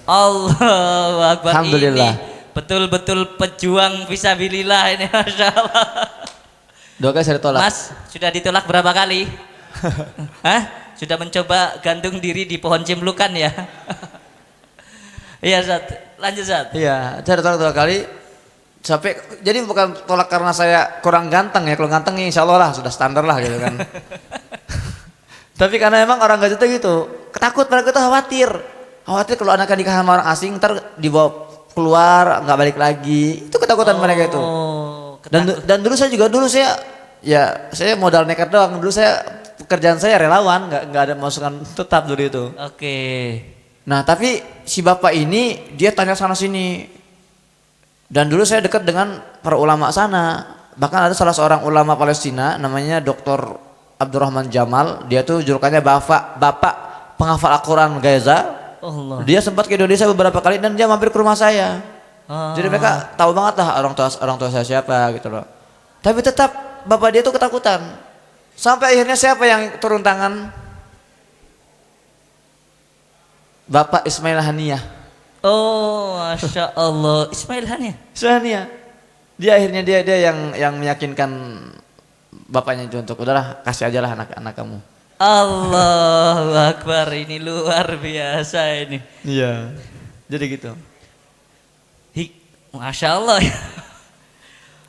Allahu Akbar. Alhamdulillah. Ini betul-betul pejuang fisabilillah ini, Masya Allah. 2 kali saya ditolak. Mas, sudah ditolak berapa kali? Hah? Sudah mencoba gantung diri di pohon cimlukan ya? Iya Zat, lanjut Zat. Iya, saya ditolak 2 kali. Sampai jadi bukan tolak karena saya kurang ganteng ya. Kalau ganteng insya Allah lah sudah standar lah gitu kan. Tapi karena emang orang Gaza gitu, ketakut, mereka tuh khawatir kalau anaknya nikah sama orang asing ntar dibawa keluar nggak balik lagi. Itu ketakutan mereka itu. Dan dulu saya modal nekat doang. Dulu pekerjaan saya relawan, nggak ada masukan tetap dulu itu. Oke. Nah tapi si bapak ini dia tanya sana sini. Dan dulu saya dekat dengan para ulama sana. Bahkan ada salah seorang ulama Palestina namanya Dr. Abdurrahman Jamal. Dia tuh julukannya bapak penghafal Al-Quran Gaza. Allah. Dia sempat ke Indonesia beberapa kali dan dia mampir ke rumah saya. Jadi mereka tahu banget lah orang tua saya siapa gitu loh. Tapi tetap bapak dia tuh ketakutan. Sampai akhirnya siapa yang turun tangan? Bapak Ismail Haniyah. Oh, Masya Allah. Ismail Hania. Haniyah. Dia akhirnya dia yang meyakinkan bapaknya itu untuk udahlah kasih aja lah anak kamu. Allahu Akbar, ini luar biasa ini. Iya. Jadi gitu. Masya Allah ya.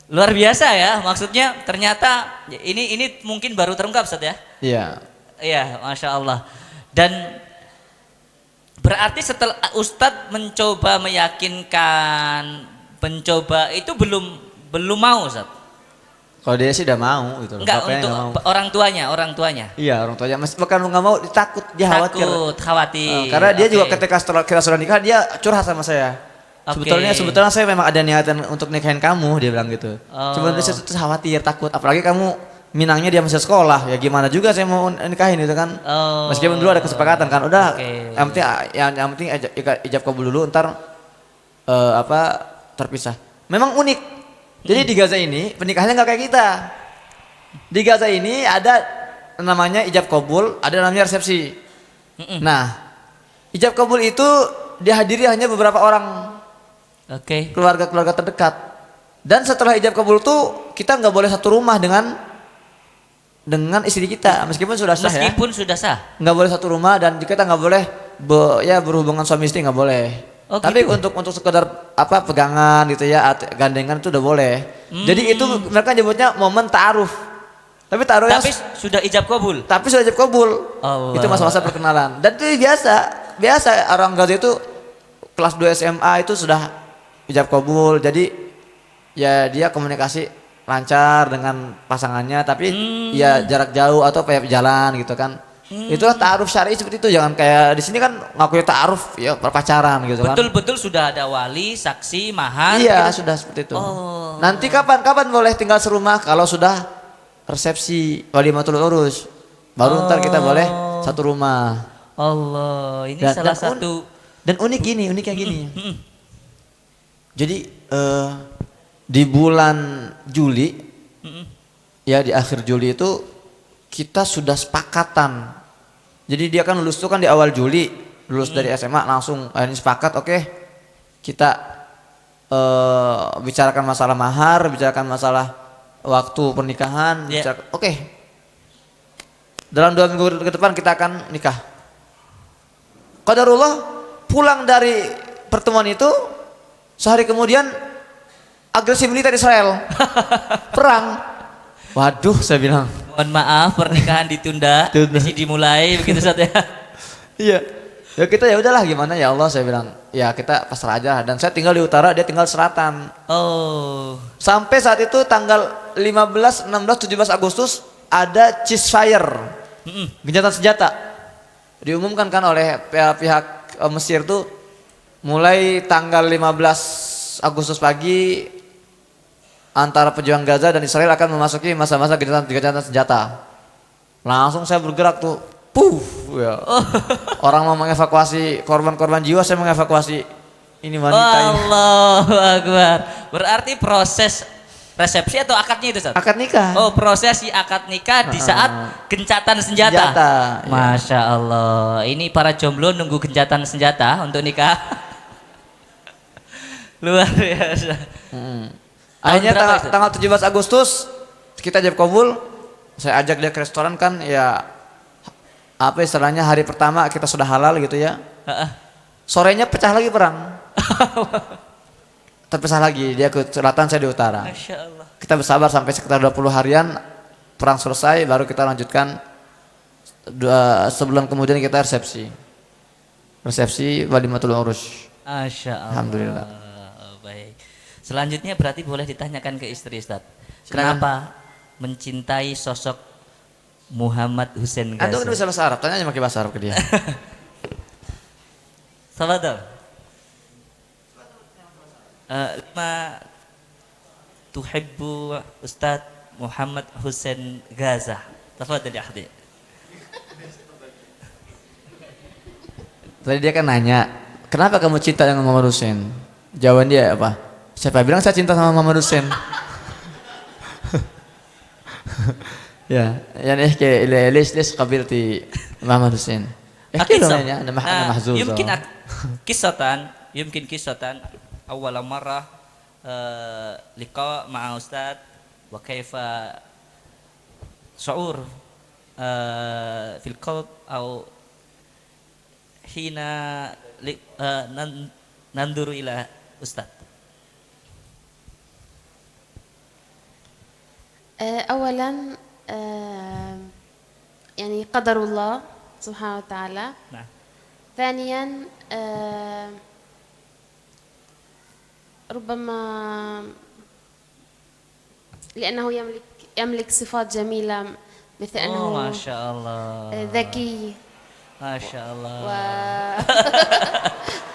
Luar biasa ya, maksudnya ternyata ini mungkin baru terungkap Ustaz ya? Iya. Iya, Masya Allah. Dan berarti setelah Ustadz mencoba meyakinkan, itu belum mau Ustaz? Kalau dia sih udah mau gitu loh. Enggak, Bapaknya untuk nggak mau. orang tuanya. Iya, orang tuanya masih bukan nggak mau, takut, dia khawatir. Khawatir. Karena dia juga Oke. ketika kita sudah nikah dia curhat sama saya. Oke. Sebetulnya saya memang ada niatan untuk nikahin kamu, dia bilang gitu. Cuma dia tuh khawatir, takut, apalagi kamu minangnya dia masih sekolah, ya gimana juga saya mau nikahin itu kan. Oh. Meskipun dulu ada kesepakatan kan, udah Oke. yang penting ijab kabul dulu, ntar terpisah. Memang unik. Jadi di Gaza ini pernikahannya nggak kayak kita. Di Gaza ini ada namanya ijab kabul, ada namanya resepsi. Nah, ijab kabul itu dihadiri hanya beberapa orang, Oke. keluarga terdekat. Dan setelah ijab kabul tuh kita nggak boleh satu rumah dengan istri kita, meskipun sudah sah ya. Meskipun sudah sah. Nggak boleh satu rumah, dan kita nggak boleh berhubungan suami istri, nggak boleh. Oh, Tapi gitu? untuk sekedar pegangan gitu ya, gandengan itu udah boleh. Jadi itu mereka nyebutnya momen ta'aruf. Tapi ta'arufnya Tapi sudah ijab kabul. tapi sudah ijab kabul. Allah. Itu masa-masa perkenalan. Dan itu biasa orang Gaza itu kelas 2 SMA itu sudah ijab kabul. Jadi ya dia komunikasi lancar dengan pasangannya, tapi ya jarak jauh atau kayak jalan gitu kan. Itulah ta'aruf syar'i seperti itu. Jangan kayak di sini kan ngaku ta'aruf ya pacaran gitu kan. Betul-betul sudah ada wali, saksi, mahar. Iya, gitu. sudah seperti itu. Oh. Nanti kapan boleh tinggal serumah kalau sudah resepsi walimatul urus. Baru ntar kita boleh satu rumah. Allah, ini Dan- salah dan satu. Dan uniknya gini. Jadi di bulan Juli, ya di akhir Juli itu kita sudah sepakatan. Jadi dia kan lulus itu kan di awal Juli, lulus dari SMA langsung ini sepakat, oke, kita bicarakan masalah mahar, bicarakan masalah waktu pernikahan, Yeah. oke. Dalam 2 minggu ke depan kita akan nikah. Qadarullah pulang dari pertemuan itu sehari kemudian agresi militer Israel perang. Waduh, saya bilang. Mohon maaf, pernikahan ditunda, misi dimulai begitu saja. Iya. Ya kita ya udahlah gimana ya Allah, saya bilang. Ya kita pasrah aja, dan saya tinggal di utara, dia tinggal selatan. Oh. Sampai saat itu tanggal 15, 16, 17 Agustus ada ceasefire. Gencatan senjata. Diumumkan kan oleh pihak Mesir tuh mulai tanggal 15 Agustus pagi antara pejuang Gaza dan Israel akan memasuki masa-masa gencatan senjata. Langsung saya bergerak tuh, ya. Orang mau mengevakuasi korban-korban jiwa, saya mengevakuasi ini wanita ini. Allahu Akbar. Berarti proses resepsi atau akadnya itu, Ustaz? Akad nikah. Oh, prosesi akad nikah di saat gencatan senjata. Senjata, iya. Masya Allah. Ini para jomblo nunggu gencatan senjata untuk nikah. Luar biasa. Akhirnya berapa itu? tanggal 17 Agustus kita jawab kabul. Saya ajak dia ke restoran kan, ya apa istilahnya, hari pertama kita sudah halal gitu ya. Sorenya pecah lagi perang. Terpisah lagi, dia ke selatan, saya di utara. Masya Allah. Kita bersabar sampai sekitar 20 harian perang selesai, baru kita lanjutkan sebulan kemudian kita resepsi walimatul urus. Masya Allah. Alhamdulillah. Baik. Selanjutnya berarti boleh ditanyakan ke istri, Ustaz. Silakan. Kenapa mencintai sosok Muhammad Hussein Antum kan Gaza? bisa bahasa Arab, tanya aja pakai bahasa Arab ke dia. Tafadhal. Ma tuhibbu Ustaz Muhammad Hussein Gaza. Tafadhal ya akhi. Tadi dia kan nanya, kenapa kamu cinta dengan Muhammad Hussein? Jawaban dia apa? Siapa bilang saya cinta sama Muhammad Hussein? Ya, yani احكي ليش قبلت محمد حسين؟ احكي له يعني أنا محظوظ. يمكن قصة أول مرة لقاء مع أستاذ وكيف شعور في القلب أو حين ننظر إلى أستاذ. أولا يعني قدر الله سبحانه وتعالى. نعم. ثانيا ربما لأنه يملك صفات جميلة مثل أنه ما شاء الله. ذكي. ما شاء الله. و-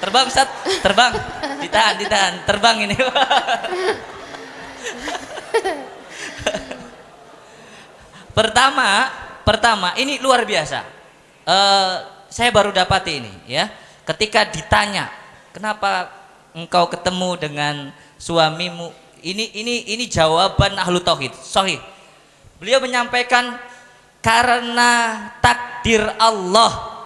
Terbang Ustaz, terbang. Ditahan, terbang ini. Pertama ini luar biasa. Saya baru dapat ini ya. Ketika ditanya, kenapa engkau ketemu dengan suamimu? Ini jawaban ahlu tauhid. Sahih. Beliau menyampaikan karena takdir Allah.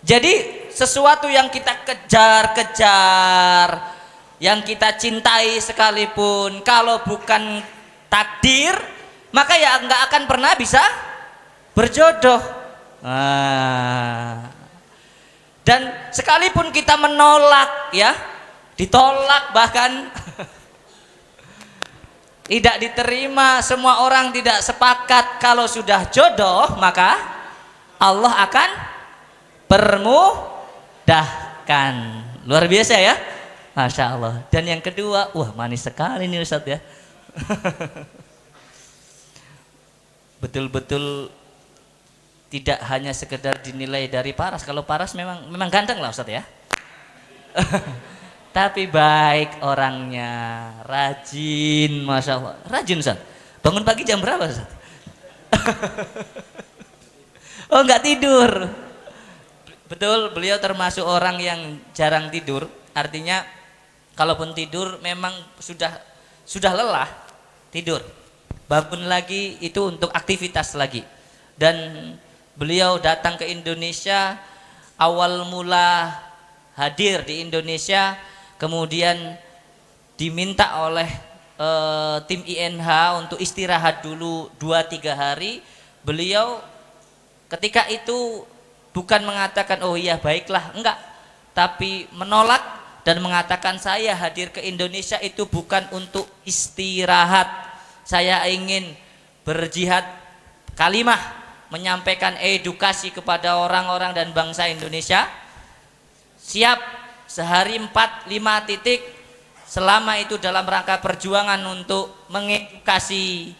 Jadi sesuatu yang kita kejar-kejar, yang kita cintai sekalipun, kalau bukan takdir, maka ya nggak akan pernah bisa berjodoh. Dan sekalipun kita menolak, ya, ditolak bahkan tidak diterima, semua orang tidak sepakat, kalau sudah jodoh maka Allah akan permudahkan. Luar biasa ya, Masya Allah. Dan yang kedua, wah manis sekali nih Ustadz ya. betul-betul tidak hanya sekedar dinilai dari paras. Kalau paras memang ganteng lah Ustaz ya. Tapi baik orangnya, rajin, masya Allah, rajin Ustaz. Bangun pagi jam berapa Ustaz? Oh nggak tidur. Betul, beliau termasuk orang yang jarang tidur. Artinya kalaupun tidur memang sudah lelah tidur. Bangun lagi itu untuk aktivitas lagi. Dan beliau datang ke Indonesia, awal mula hadir di Indonesia, kemudian diminta oleh tim INH untuk istirahat dulu 2-3 hari. Beliau ketika itu bukan mengatakan oh iya baiklah, enggak, tapi menolak dan mengatakan saya hadir ke Indonesia itu bukan untuk istirahat, saya ingin berjihad kalimah, menyampaikan edukasi kepada orang-orang dan bangsa Indonesia. Siap sehari 4-5 titik, selama itu dalam rangka perjuangan untuk mengedukasi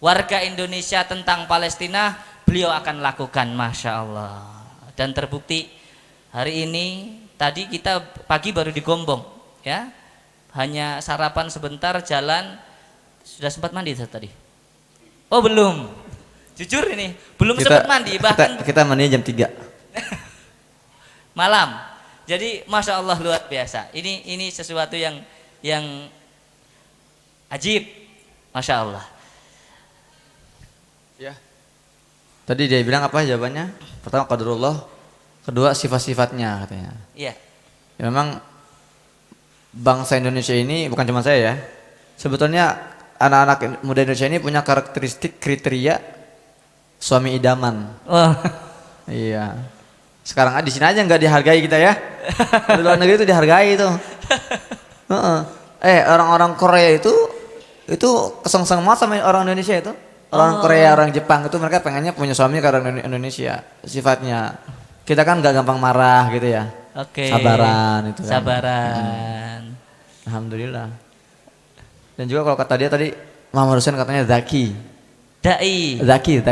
warga Indonesia tentang Palestina, beliau akan lakukan, masya Allah. Dan terbukti hari ini, tadi kita pagi baru di Gombong ya, hanya sarapan sebentar, jalan. Sudah sempat mandi tadi? Oh belum, jujur ini belum sempat mandi, bahkan kita mandi jam 3 malam. Jadi masya Allah luar biasa. Ini sesuatu yang ajib, masya Allah. Ya. Tadi dia bilang apa jawabannya? Pertama qadarullah, kedua sifat-sifatnya katanya. Iya. Ya, memang bangsa Indonesia ini bukan cuma saya ya. Sebetulnya anak-anak muda Indonesia ini punya karakteristik kriteria suami idaman. Oh. Iya. Sekarang di sini aja nggak dihargai kita ya. Di luar negeri itu dihargai itu. Orang-orang Korea itu keseng-seng banget sama orang Indonesia itu. Orang Korea, orang Jepang itu mereka pengennya punya suami karena Indonesia sifatnya. Kita kan nggak gampang marah gitu ya. Oke. Sabaran itu kan. Sabaran. Alhamdulillah. Dan juga kalau kata dia tadi Muhammad Hussein katanya zaki. Dai. Zaki.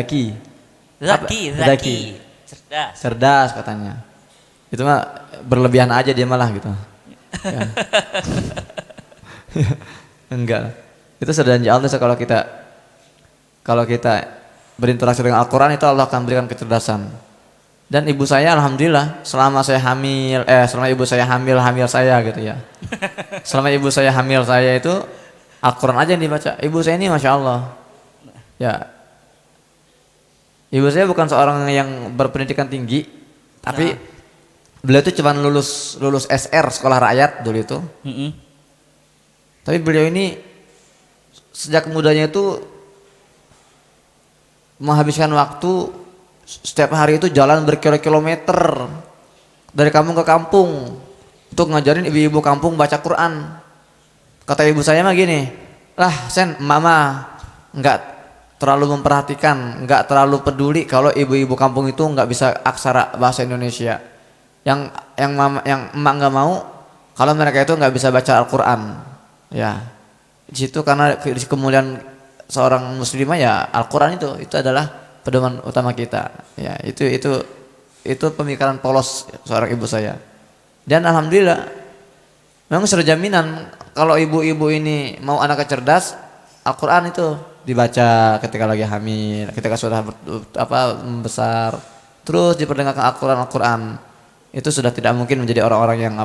Cerdas katanya. Itu mah berlebihan aja dia malah gitu. Ya. Enggak lah. Itu sudah janji Allah kalau kita berinteraksi dengan Al-Quran itu Allah akan berikan kecerdasan. Dan ibu saya alhamdulillah selama ibu saya hamil saya gitu ya. Selama ibu saya hamil saya itu Al-Quran aja yang dibaca. Ibu saya ini masya Allah. Ya. Ibu saya bukan seorang yang berpendidikan tinggi, tapi beliau itu cuma lulus SR sekolah rakyat dulu itu. Tapi beliau ini sejak mudanya itu menghabiskan waktu setiap hari itu jalan berkilo-kilometer dari kampung ke kampung untuk ngajarin ibu-ibu kampung baca Quran. Kata ibu saya mah gini, lah Sen, mama nggak terlalu memperhatikan, nggak terlalu peduli kalau ibu-ibu kampung itu nggak bisa aksara bahasa Indonesia. Yang emak nggak mau kalau mereka itu nggak bisa baca Al-Quran. Ya, di situ karena kemuliaan seorang muslimah ya Al-Quran itu adalah pedoman utama kita. Ya, itu pemikiran polos seorang ibu saya. Dan alhamdulillah, memang sudah jaminan kalau ibu-ibu ini mau anaknya cerdas, Al-Quran itu dibaca ketika lagi hamil, ketika sudah membesar, terus diperdengarkan Al-Quran. Itu sudah tidak mungkin menjadi orang-orang yang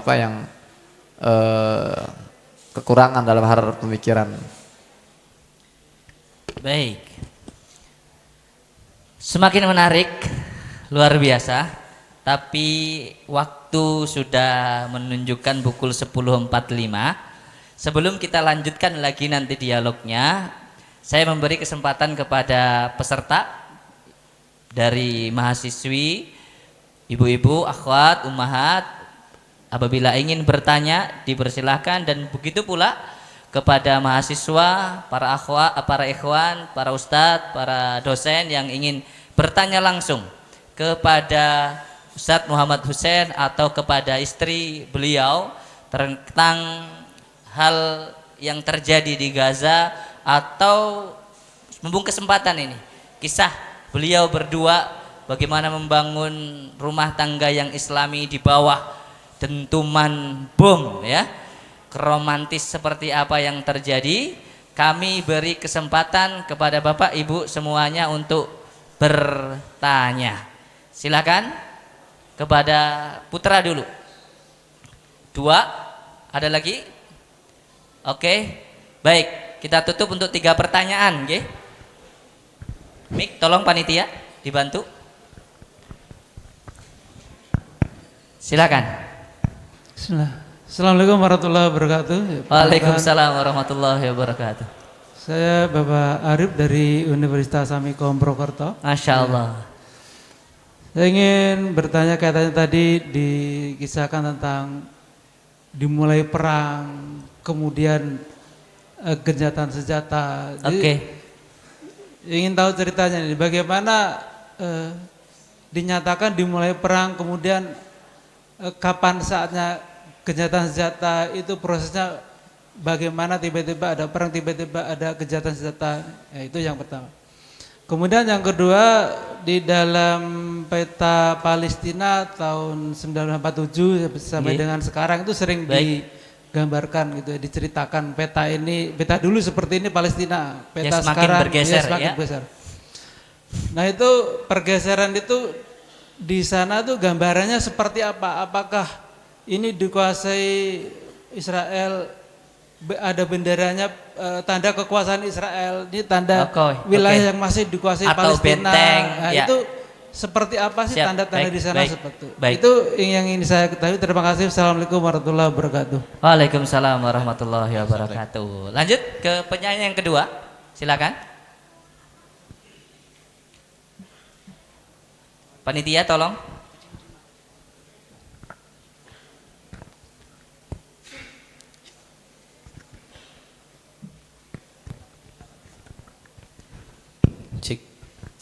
kekurangan dalam hal pemikiran. Baik. Semakin menarik, luar biasa. Tapi waktu sudah menunjukkan pukul 10.45. Sebelum kita lanjutkan lagi nanti dialognya, saya memberi kesempatan kepada peserta dari mahasiswi, ibu-ibu, akhwat, ummahat, apabila ingin bertanya dipersilahkan, dan begitu pula kepada mahasiswa, para akhwat, para ikhwan, para ustadz, para dosen yang ingin bertanya langsung kepada Ustadz Muhammad Hussein atau kepada istri beliau tentang hal yang terjadi di Gaza, atau mumpung kesempatan ini kisah beliau berdua bagaimana membangun rumah tangga yang islami di bawah dentuman bom ya. Romantis seperti apa yang terjadi, kami beri kesempatan kepada Bapak Ibu semuanya untuk bertanya. Silakan kepada putra dulu. 2, ada lagi? Oke, baik, kita tutup untuk 3 pertanyaan, okay? Mik, tolong panitia dibantu. Silakan. Bismillah. Assalamualaikum warahmatullahi wabarakatuh. Waalaikumsalam warahmatullahi wabarakatuh. Saya Bapak Arif dari Universitas Amikom Purwokerto. Masya Allah. Saya ingin bertanya kaitannya tadi dikisahkan tentang dimulai perang, kemudian gencatan senjata. Oke. Ingin tahu ceritanya ini, bagaimana dinyatakan dimulai perang, kemudian kapan saatnya gencatan senjata, itu prosesnya bagaimana, tiba-tiba ada perang, tiba-tiba ada gencatan senjata. Ya, itu yang pertama. Kemudian yang kedua, di dalam peta Palestina tahun 1947 sampai dengan sekarang itu sering digambarkan gitu, diceritakan peta ini, peta dulu seperti ini Palestina, peta semakin sekarang bergeser, semakin ya. bergeser. Nah itu pergeseran itu di sana tuh gambarannya seperti apa? Apakah ini dikuasai Israel, ada benderanya, tanda kekuasaan Israel, ini tanda wilayah yang masih dikuasai atau Palestina. benteng, Nah, ya. itu seperti apa sih tanda-tanda di sana seperti itu? Baik. Itu yang ingin saya ketahui. Terima kasih. Assalamualaikum warahmatullahi wabarakatuh. Waalaikumsalam warahmatullahi wabarakatuh. Lanjut ke penyanyi yang kedua, silakan. Panitia tolong.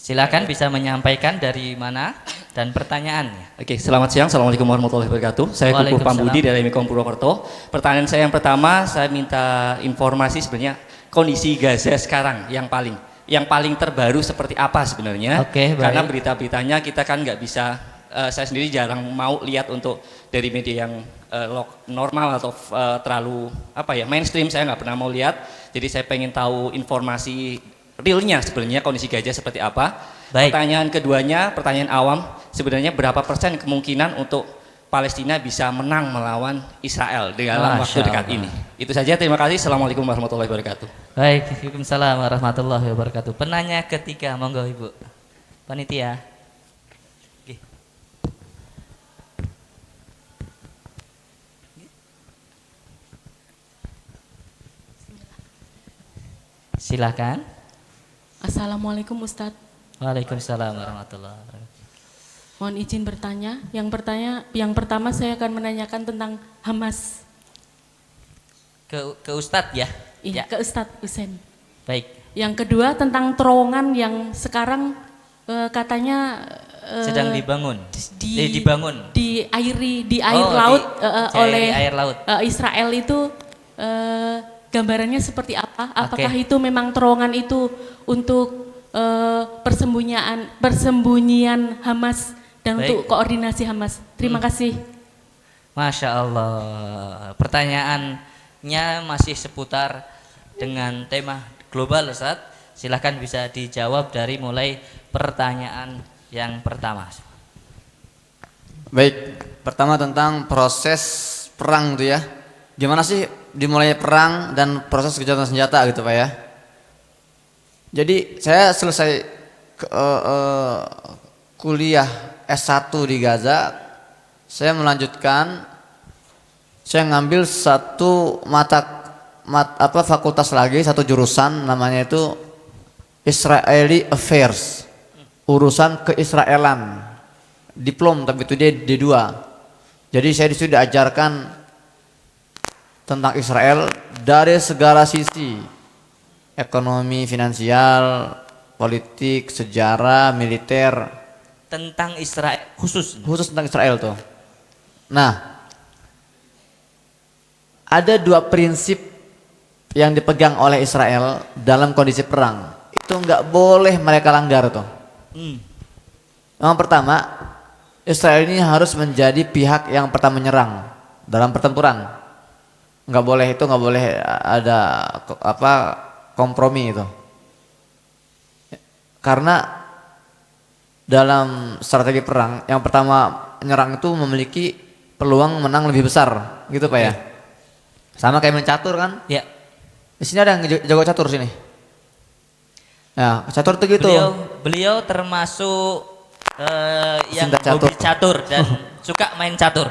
Silakan bisa menyampaikan dari mana dan pertanyaannya. Oke, selamat siang. Assalamualaikum warahmatullahi wabarakatuh. Saya Kukuh Pambudi dari Amikom Purwokerto. Pertanyaan saya yang pertama, saya minta informasi sebenarnya kondisi Gaza sekarang yang paling terbaru seperti apa sebenarnya? Oke, baik. Karena berita-beritanya kita kan nggak bisa, saya sendiri jarang mau lihat untuk dari media yang normal atau terlalu mainstream, saya nggak pernah mau lihat. Jadi saya pengen tahu informasi realnya sebenarnya kondisi Gaza seperti apa. Baik. Pertanyaan keduanya, pertanyaan awam, sebenarnya berapa persen kemungkinan untuk Palestina bisa menang melawan Israel dalam waktu dekat ini? Itu saja, terima kasih. Assalamualaikum warahmatullahi wabarakatuh. Baik, Waalaikumsalam warahmatullahi wabarakatuh. Penanya ketiga, monggo Ibu. Panitia. Oke. Silakan. Assalamualaikum Ustadz. Waalaikumsalam warahmatullahi wabarakatuh. Mohon izin bertanya. Yang pertama saya akan menanyakan tentang Hamas. Ke Ustadz ya? Iya, ke Ustadz Husein. Baik. Yang kedua tentang terowongan yang sekarang katanya Sedang dibangun. Di air laut oleh air laut. Israel itu gambarannya seperti apa? Apakah itu memang terowongan itu untuk persembunyian Hamas dan untuk koordinasi Hamas? Terima kasih. Masya Allah. Pertanyaannya masih seputar dengan tema global, Ustaz. Silahkan bisa dijawab dari mulai pertanyaan yang pertama. Baik, pertama tentang proses perang itu ya. Gimana sih dimulai perang dan proses gencatan senjata gitu Pak ya. Jadi saya selesai kuliah S1 di Gaza, saya melanjutkan, saya ngambil satu fakultas lagi, satu jurusan namanya itu Israeli Affairs, urusan keisraelan, diplom tapi itu dia D2. Jadi saya disitu diajarkan tentang Israel dari segala sisi, ekonomi, finansial, politik, sejarah, militer. Tentang Israel khusus tentang Israel tuh. Nah, ada dua prinsip yang dipegang oleh Israel dalam kondisi perang. itu nggak boleh mereka langgar tuh. Yang pertama, Israel ini harus menjadi pihak yang pertama menyerang dalam pertempuran. Nggak boleh ada kompromi itu. Karena dalam strategi perang yang pertama menyerang itu memiliki peluang menang lebih besar, gitu Pak ya. Sama kayak main catur kan? Ya. Di sini ada yang jago catur sini. Nah, catur tuh gitu. Beliau termasuk yang Cinta catur. hobi catur dan suka main catur.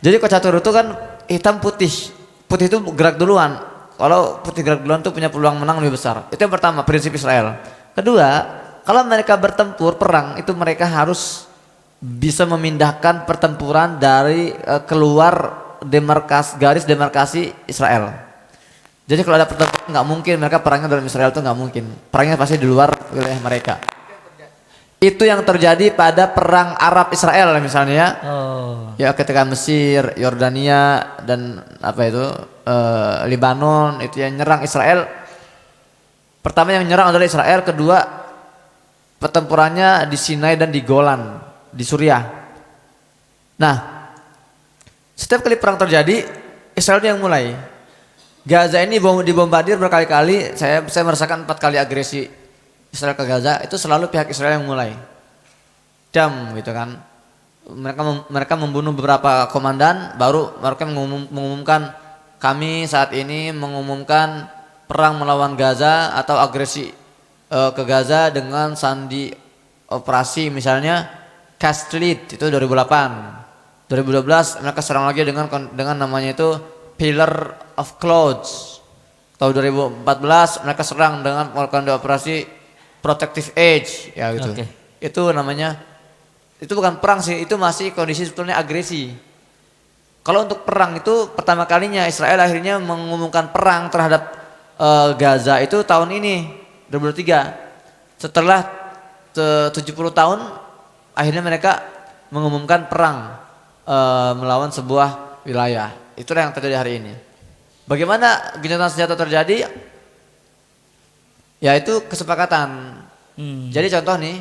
Jadi kalau catur itu kan hitam putih. Putih itu gerak duluan. Kalau putih gerak duluan tuh punya peluang menang lebih besar. Itu yang pertama, prinsip Israel. Kedua, kalau mereka bertempur perang itu mereka harus bisa memindahkan pertempuran dari keluar garis demarkasi Israel. Jadi kalau ada pertempuran nggak mungkin mereka perangnya dalam Israel itu nggak mungkin. Perangnya pasti di luar wilayah mereka. Itu yang terjadi pada perang Arab Israel misalnya. Ya ketika Mesir, Yordania dan Libanon itu yang nyerang Israel. Pertama yang nyerang adalah Israel, kedua pertempurannya di Sinai dan di Golan, di Suriah. Nah, setiap kali perang terjadi, Israel yang mulai. Gaza ini dibombardir berkali-kali. Saya merasakan 4 kali agresi Israel ke Gaza. Itu selalu pihak Israel yang mulai. Gitu kan. Mereka membunuh beberapa komandan, baru mereka mengumumkan kami saat ini mengumumkan perang melawan Gaza atau agresi ke Gaza dengan sandi operasi misalnya Castlead itu 2008. 2012 mereka serang lagi dengan namanya itu Pillar of Clouds. Tahun 2014 mereka serang dengan melakukan operasi Protective Edge ya gitu. Itu namanya, itu bukan perang sih, itu masih kondisi sebetulnya agresi. Kalau untuk perang itu pertama kalinya Israel akhirnya mengumumkan perang terhadap Gaza itu tahun ini 2023. Setelah 70 tahun akhirnya mereka mengumumkan perang melawan sebuah wilayah. Itulah yang terjadi hari ini. Bagaimana gencatan senjata terjadi? Yaitu kesepakatan. Jadi contoh nih,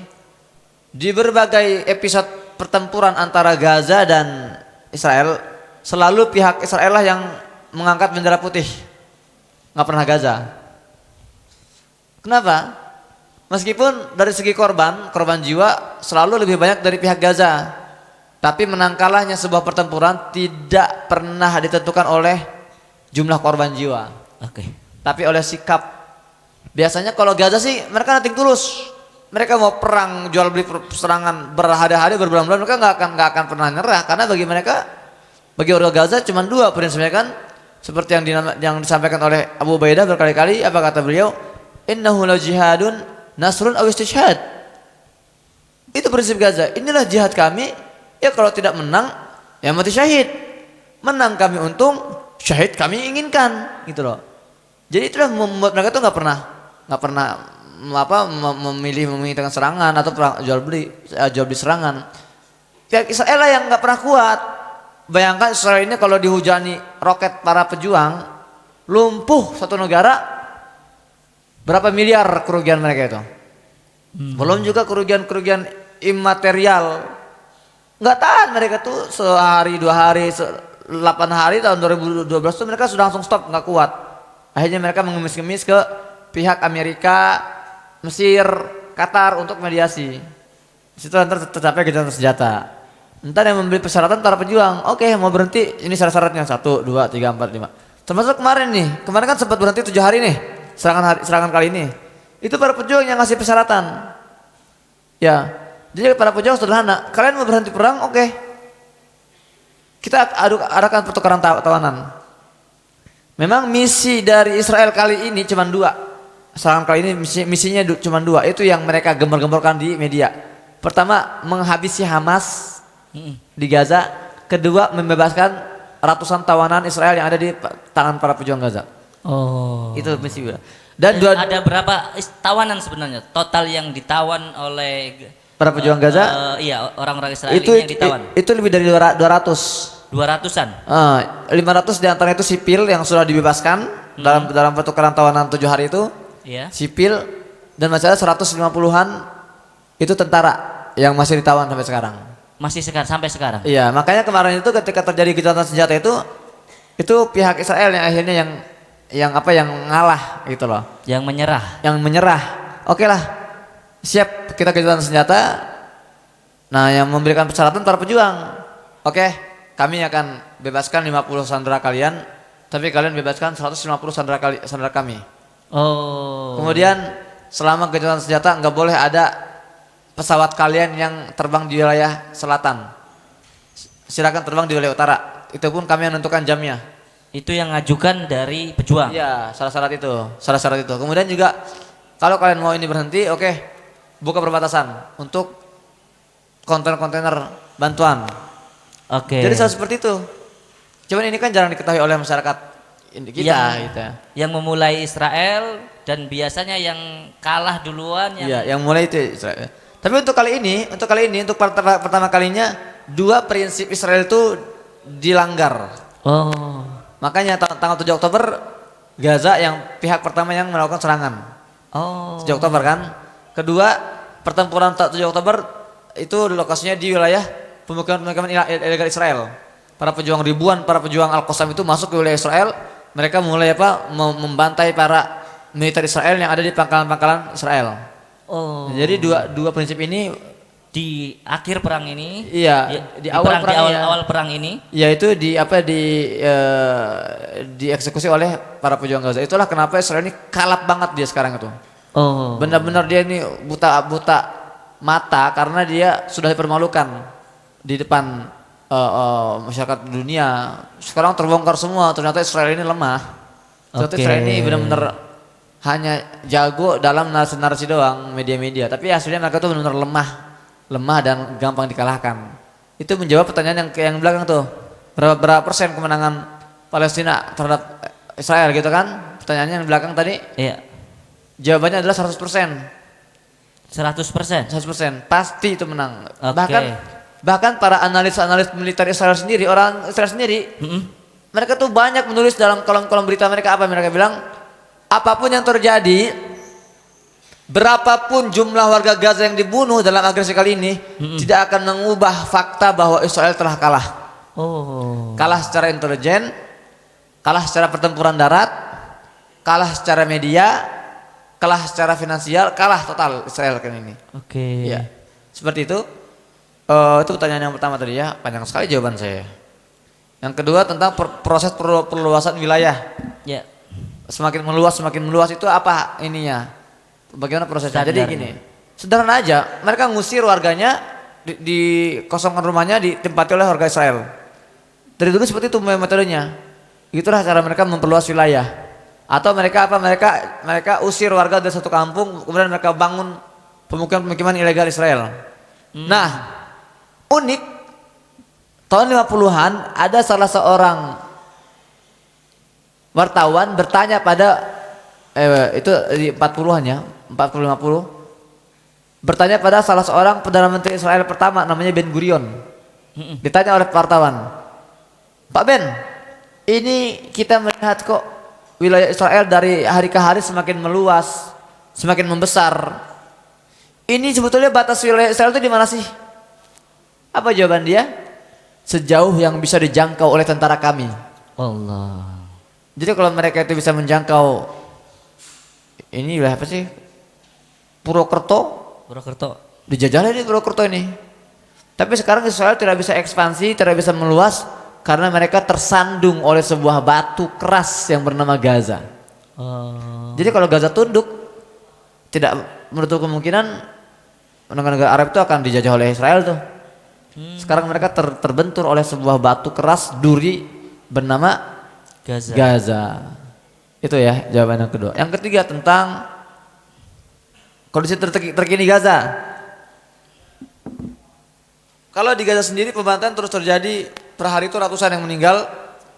di berbagai episode pertempuran antara Gaza dan Israel, selalu pihak Israel lah yang mengangkat bendera putih, nggak pernah Gaza. Kenapa? Meskipun dari segi korban jiwa selalu lebih banyak dari pihak Gaza, tapi menang kalahnya sebuah pertempuran tidak pernah ditentukan oleh jumlah korban jiwa, tapi oleh sikap. Biasanya kalau Gaza sih mereka nating tulus, mereka mau perang jual beli serangan berhari-hari berbulan-bulan, mereka nggak akan pernah nyerah, karena bagi warga Gaza cuma 2 prinsipnya kan, seperti yang disampaikan oleh Abu Ubaidah berkali-kali. Apa kata beliau? Innahu la jihadun nasrun aw istishhad. Itu prinsip Gaza. Inilah jihad kami. Ya kalau tidak menang ya mati syahid. Menang kami untung, syahid kami inginkan, gitu loh. Jadi itulah membuat mereka tuh nggak pernah memilih dengan serangan atau jual beli serangan. Pihak Israel lah yang nggak pernah kuat. Bayangkan Israel ini kalau dihujani roket para pejuang, lumpuh satu negara. Berapa miliar kerugian mereka itu? Belum juga kerugian imaterial. Nggak tahan mereka tuh sehari 2 hari 8 hari tahun 2012 tuh mereka sudah langsung stop, nggak kuat. Akhirnya mereka mengemis-ngemis ke pihak Amerika, Mesir, Qatar untuk mediasi. Situ nanti tercapai gencatan senjata. Entar yang membeli persyaratan para pejuang, oke, mau berhenti, ini syarat-syaratnya 1, 2, 3, 4, 5. Termasuk kemarin kan sempat berhenti 7 hari nih. Serangan kali ini itu para pejuang yang ngasih persyaratan ya. Jadi para pejuang sederhana, kalian mau berhenti perang, oke, kita adakan pertukaran tawanan. Memang misi dari Israel kali ini cuma 2. Serangan kali ini misinya cuma 2. Itu yang mereka gembor-gemborkan di media. Pertama, menghabisi Hamas di Gaza. Kedua, membebaskan ratusan tawanan Israel yang ada di tangan para pejuang Gaza. Itu misi. Dan ada berapa tawanan sebenarnya total yang ditawan oleh para pejuang Gaza? Iya, orang-orang Israel yang ditawan. Itu lebih dari 200. 200-an. 500 diantara itu sipil yang sudah dibebaskan dalam pertukaran tawanan 7 hari itu. Iya. Sipil. dan masih ada 150-an itu tentara yang masih ditawan sampai sekarang. Masih sampai sekarang. Iya, makanya kemarin itu ketika terjadi gencatan senjata itu pihak Israel yang akhirnya yang ngalah gitu loh. Yang menyerah. Yang menyerah. Oke lah, siap kita gencatan senjata. Nah, yang memberikan persyaratan para pejuang. Oke, kami akan bebaskan 50 sandera kalian, tapi kalian bebaskan 150 sandera kami. Oh. Kemudian selama gencatan senjata nggak boleh ada pesawat kalian yang terbang di wilayah selatan. Silakan terbang di wilayah utara. Itu pun kami yang menentukan jamnya. Itu yang ngajukan dari pejuang. Iya, syarat-syarat itu. Kemudian juga kalau kalian mau ini berhenti, oke, buka perbatasan untuk kontainer bantuan. Oke. Jadi selalu seperti itu. Cuman ini kan jarang diketahui oleh masyarakat kita. Gitu. Yang memulai Israel dan biasanya yang kalah duluan Iya, yang mulai itu Israel. Tapi untuk kali ini, untuk pertama kalinya dua prinsip Israel itu dilanggar. Oh. Makanya tanggal 7 Oktober Gaza yang pihak pertama yang melakukan serangan. Oh. 7 Oktober kan. Kedua, pertempuran 7 Oktober itu lokasinya di wilayah pemukiman ilegal Israel. Ribuan para pejuang Al-Qassam itu masuk ke wilayah Israel. Mereka mulai membantai para militer Israel yang ada di pangkalan-pangkalan Israel. Oh. Jadi dua prinsip ini di akhir perang ini, iya, di awal perang ini, yaitu dieksekusi oleh para pejuang Gaza. Itulah kenapa Israel ini kalap banget dia sekarang itu. Oh. Benar-benar dia ini buta mata karena dia sudah dipermalukan di depan masyarakat dunia. Sekarang terbongkar semua. Ternyata Israel ini lemah. Ternyata Israel ini benar-benar hanya jago dalam narasi doang, media-media. Tapi aslinya mereka tuh benar-benar lemah dan gampang dikalahkan. Itu menjawab pertanyaan yang belakang tuh. Berapa persen kemenangan Palestina terhadap Israel gitu kan? Pertanyaannya yang belakang tadi. Iya. Jawabannya adalah 100%. 100%. 100%. Pasti itu menang. Okay. Bahkan para analis militer Israel sendiri, orang Israel sendiri, mereka tuh banyak menulis dalam kolom-kolom berita mereka apa? Mereka bilang, apapun yang terjadi, berapapun jumlah warga Gaza yang dibunuh dalam agresi kali ini, tidak akan mengubah fakta bahwa Israel telah kalah. Oh. Kalah secara intelijen, kalah secara pertempuran darat, kalah secara media, kalah secara finansial, kalah total Israel kali ini. Oke. Ya, seperti itu. Itu pertanyaan yang pertama tadi ya, panjang sekali jawaban saya. Yang kedua tentang proses perluasan wilayah. Ya. Semakin meluas itu apa ininya? Bagaimana prosesnya? Standarnya. Jadi gini, sederhana aja. Mereka ngusir warganya, dikosongkan rumahnya, ditempati oleh warga Israel. Dari dulu seperti itu metodenya. Itulah cara mereka memperluas wilayah. Atau mereka usir warga dari satu kampung, kemudian mereka bangun pemukiman ilegal Israel. Nah, unik, tahun 50-an ada salah seorang wartawan bertanya pada itu di 40-an ya, 40-50, bertanya pada salah seorang Perdana Menteri Israel pertama namanya Ben Gurion. Ditanya oleh wartawan, Pak Ben, ini kita melihat kok wilayah Israel dari hari ke hari semakin meluas, semakin membesar. Ini sebetulnya batas wilayah Israel itu di mana sih? Apa jawaban dia? Sejauh yang bisa dijangkau oleh tentara kami. Allah. Jadi kalau mereka itu bisa menjangkau ini wilayah apa sih? Purwokerto. Dijajah ini Purwokerto ini. Tapi sekarang Israel tidak bisa ekspansi, tidak bisa meluas karena mereka tersandung oleh sebuah batu keras yang bernama Gaza. Jadi kalau Gaza tunduk, tidak menutup kemungkinan negara-negara Arab itu akan dijajah oleh Israel tuh. Sekarang mereka terbentur oleh sebuah batu keras duri bernama Gaza. Itu ya jawaban yang kedua. Yang ketiga tentang kondisi terkini Gaza. Kalau di Gaza sendiri pembantaian terus terjadi, per hari itu ratusan yang meninggal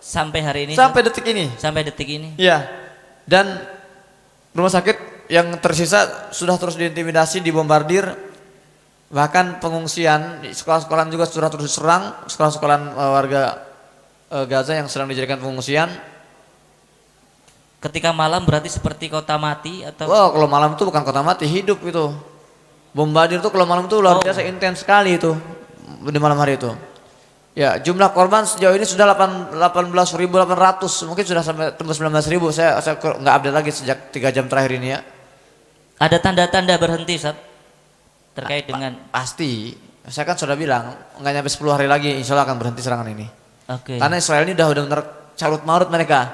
sampai hari ini. Sampai detik ini. Sampai detik ini. Iya. Dan rumah sakit yang tersisa sudah terus diintimidasi, dibombardir. Bahkan pengungsian, sekolah-sekolahan juga sudah terus diserang, sekolah-sekolahan warga Gaza yang sedang dijadikan pengungsian. ketika malam berarti seperti kota mati atau? Oh, kalau malam itu bukan kota mati, hidup itu. Bombardir itu kalau malam itu luar biasa intens sekali itu di malam hari itu. Ya, jumlah korban sejauh ini sudah 18.800, mungkin sudah sampai tembus 19.000. Saya nggak update lagi sejak 3 jam terakhir ini ya. Ada tanda-tanda berhenti, Ustaz? Terkait dengan Pasti, saya kan sudah bilang nggak nyampe 10 hari lagi insya Allah akan berhenti serangan ini. oke. Karena Israel ini udah benar carut marut mereka.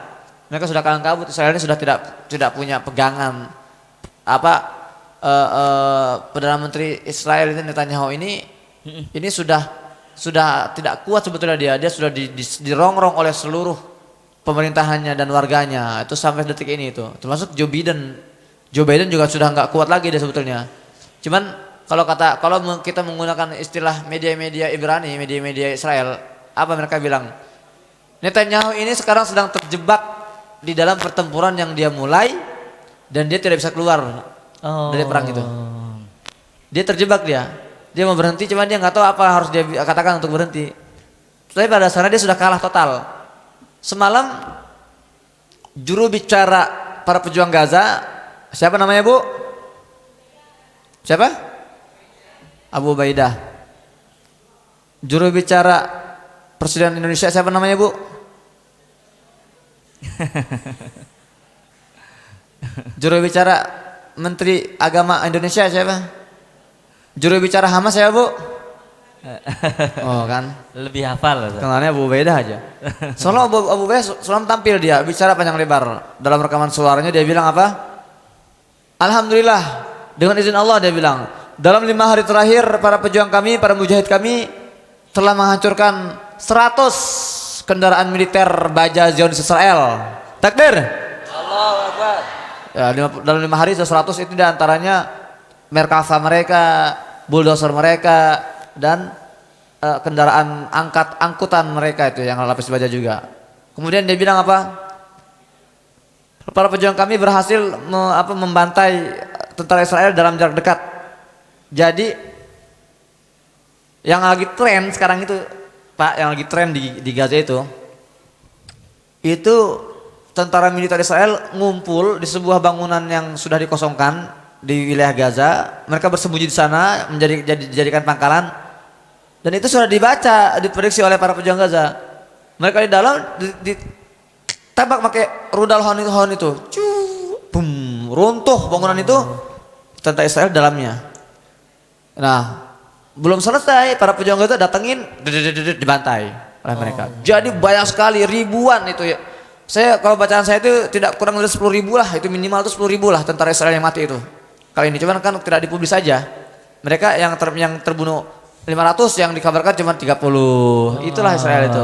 Mereka sudah kalang kabut. Israel ini sudah tidak punya pegangan. Perdana Menteri Israel ini Netanyahu ini sudah tidak kuat sebetulnya dia sudah dirongrong oleh seluruh pemerintahannya dan warganya itu sampai detik ini itu. Termasuk Joe Biden juga sudah nggak kuat lagi dia sebetulnya. Cuman kalau kita menggunakan istilah media-media Ibrani, media-media Israel, apa mereka bilang? Netanyahu ini sekarang sedang terjebak di dalam pertempuran yang dia mulai dan dia tidak bisa keluar dari perang itu. Dia terjebak dia mau berhenti, cuman dia nggak tahu apa harus dia katakan untuk berhenti. Tapi pada dasarnya dia sudah kalah total. Semalam juru bicara para pejuang Gaza, siapa namanya Bu? Siapa? Abu Ubaidah. Juru bicara Presiden Indonesia siapa namanya Bu? Juru bicara Menteri Agama Indonesia siapa? Juru bicara Hamas siapa Bu? Oh kan? Lebih hafal, Ustaz. Kenalnya Abu Ubaidah aja. Soalnya Abu Ubaidah selalu tampil dia bicara panjang lebar. Dalam rekaman suaranya dia bilang apa? Alhamdulillah dengan izin Allah dia bilang, dalam 5 hari terakhir para pejuang kami, para mujahid kami telah menghancurkan 100 kendaraan militer baja Zionis Israel. Takbir. Allahu Akbar. Ya, dalam 5 hari 100 itu diantaranya Merkava mereka, bulldozer mereka, dan kendaraan angkutan mereka itu yang lapis baja juga. Kemudian dia bilang apa? Para pejuang kami berhasil membantai tentara Israel dalam jarak dekat. Jadi yang lagi tren sekarang itu Pak, yang lagi tren di Gaza itu tentara militer Israel ngumpul di sebuah bangunan yang sudah dikosongkan di wilayah Gaza. Mereka bersembunyi di sana dijadikan pangkalan, dan itu sudah diprediksi oleh para pejuang Gaza. Mereka di dalam ditembak pakai rudal hon itu, boom, runtuh bangunan itu, tentara Israel dalamnya. Nah, belum selesai, para pejuang Gaza datengin, dibantai oleh mereka. Jadi banyak sekali, ribuan itu ya. Saya kalau bacaan saya itu tidak kurang dari 10.000 lah, itu minimal itu 10.000 lah tentara Israel yang mati itu kali ini. Cuman kan tidak dipublis saja. Mereka yang terbunuh 500, yang dikabarkan cuma 30. Itulah Israel itu.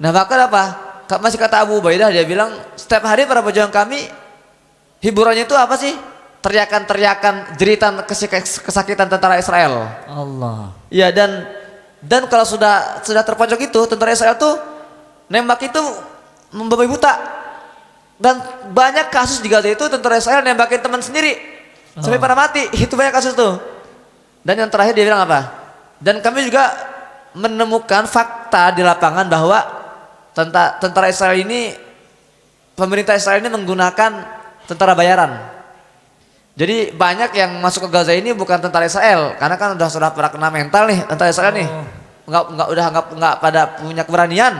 Nah, bahkan apa? Masih kata Abu Ubaidah, dia bilang setiap hari para pejuang kami hiburannya itu apa sih? Teriakan-teriakan, jeritan kesakitan tentara Israel. Allah. Ya, dan kalau sudah terpojok itu tentara Israel tuh nembak itu membabi buta. Dan banyak kasus di Gaza itu tentara Israel nembakin teman sendiri sampai pada mati. Itu banyak kasus tuh. Dan yang terakhir dia bilang apa? Dan kami juga menemukan fakta di lapangan bahwa tentara Israel ini, pemerintah Israel ini menggunakan tentara bayaran. Jadi banyak yang masuk ke Gaza ini bukan tentara Israel, karena kan sudah pada kena mental nih tentara Israel nih. Nggak pada punya keberanian.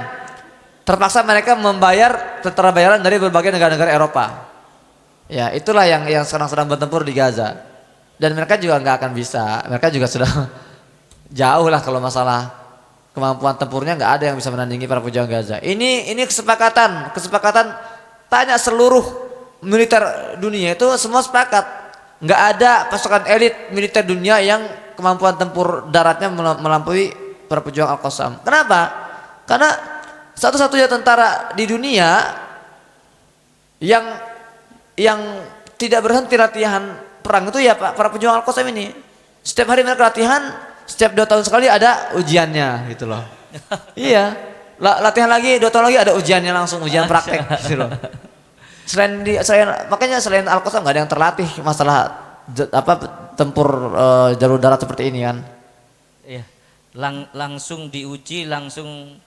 Terpaksa mereka membayar tentara bayaran dari berbagai negara-negara Eropa. Ya, itulah yang sekarang sedang bertempur di Gaza. Dan mereka juga nggak akan bisa. Mereka juga sudah jauh lah kalau masalah kemampuan tempurnya, nggak ada yang bisa menandingi para pejuang Gaza. Ini kesepakatan tanya seluruh militer dunia itu semua sepakat. Nggak ada pasukan elit militer dunia yang kemampuan tempur daratnya melampaui para pejuang Al-Qassam. Kenapa? Karena satu-satunya tentara di dunia yang tidak berhenti latihan perang itu ya para pejuang Al-Qassam ini. Setiap hari mereka latihan, setiap 2 tahun sekali ada ujiannya gitu loh. Iya, latihan lagi 2 tahun lagi ada ujiannya, langsung ujian praktek gitu loh. Makanya selain Al-Qassam nggak ada yang terlatih masalah tempur jalur darat seperti ini kan. Iya. Langsung diuji, langsung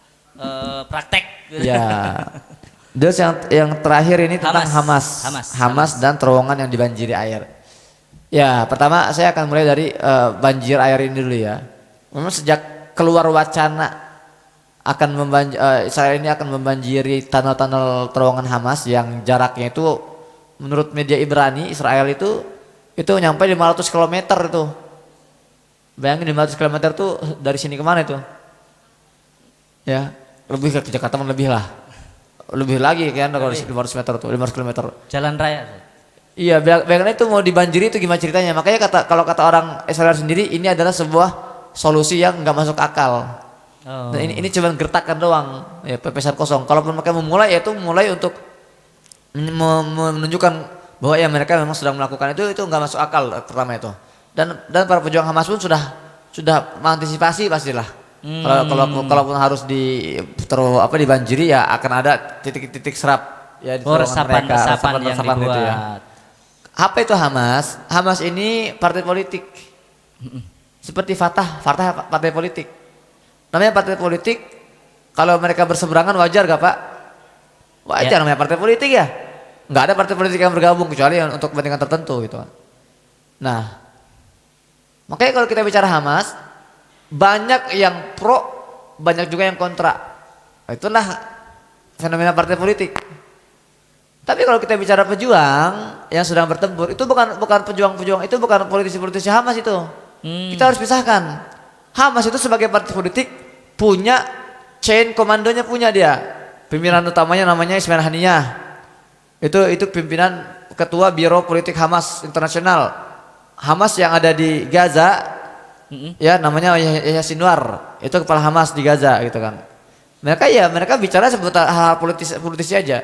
praktek. Ya. Terus yang terakhir ini tentang Hamas. Hamas dan terowongan yang dibanjiri air. Ya, pertama saya akan mulai dari banjir air ini dulu ya. Memang sejak keluar wacana akan Israel ini akan membanjiri tunnel-tunnel terowongan Hamas yang jaraknya itu menurut media Ibrani Israel itu nyampe 500 km itu. Bayangin 500 km itu dari sini kemana itu? Ya, lebih ke Jakarta lebih lah. Lebih lagi kan kalau 500 meter tuh, 500 km. Jalan raya. Iya, bayangin itu mau dibanjiri itu gimana ceritanya? Makanya kalau kata orang Israel sendiri ini adalah sebuah solusi yang nggak masuk akal. Oh. Nah, ini cuma gertakan doang, ya pepesan kosong. Kalaupun mereka memulai ya itu mulai untuk menunjukkan bahwa ya mereka memang sedang melakukan itu nggak masuk akal pertama itu. Dan para pejuang Hamas pun sudah mengantisipasi pastilah. Kalaupun harus dibanjiri ya akan ada titik-titik serap ya di terowongan mereka, resapan yang resapan dibuat. itu ya. Apa itu Hamas? Hamas ini partai politik. Seperti Fatah partai politik. Namanya partai politik, kalau mereka berseberangan wajar gak Pak? Wajar, namanya partai politik ya. Nggak ada partai politik yang bergabung kecuali untuk kepentingan tertentu gitu. Nah, makanya kalau kita bicara Hamas, banyak yang pro, banyak juga yang kontra. Itulah fenomena partai politik. Tapi kalau kita bicara pejuang yang sedang bertempur, itu bukan pejuang-pejuang, itu bukan politisi-politisi Hamas itu. Kita harus pisahkan. Hamas itu sebagai partai politik punya chain komandonya, punya dia. Pimpinan utamanya namanya Ismail Haniyah. Itu pimpinan ketua Biro Politik Hamas Internasional. Hamas yang ada di Gaza ya namanya Yahya Sinwar. Itu kepala Hamas di Gaza gitu kan. Mereka bicara seputar hal politisi aja.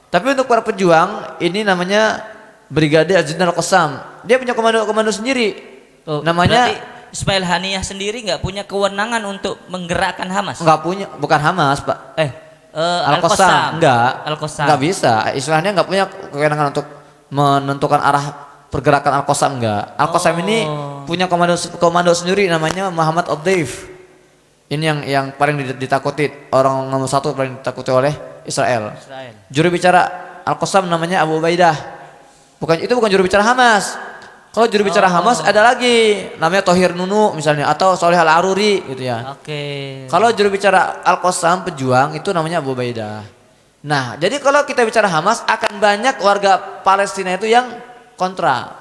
Tapi untuk para pejuang ini namanya Brigade Azizun Al-Qassam. Dia punya komando sendiri. Namanya Ismail Haniyah sendiri nggak punya kewenangan untuk menggerakkan Hamas? Nggak punya, bukan Hamas Pak. Al-Qassam. Nggak bisa. Ismail Haniyah nggak punya kewenangan untuk menentukan arah pergerakan Al-Qassam, enggak. Al-Qassam ini punya komando sendiri namanya Muhammad Ad-Daif. Ini yang paling ditakuti, orang nomor satu paling ditakuti oleh Israel. Juru bicara Al-Qassam namanya Abu Ubaidah. Itu bukan juru bicara Hamas. Kalau juru bicara Hamas ada lagi namanya Thohir Nunu misalnya atau Soleh Al-Aruri gitu ya. Kalau juru bicara Al-Qassam pejuang itu namanya Abu Ubaidah. Nah, jadi kalau kita bicara Hamas akan banyak warga Palestina itu yang kontra.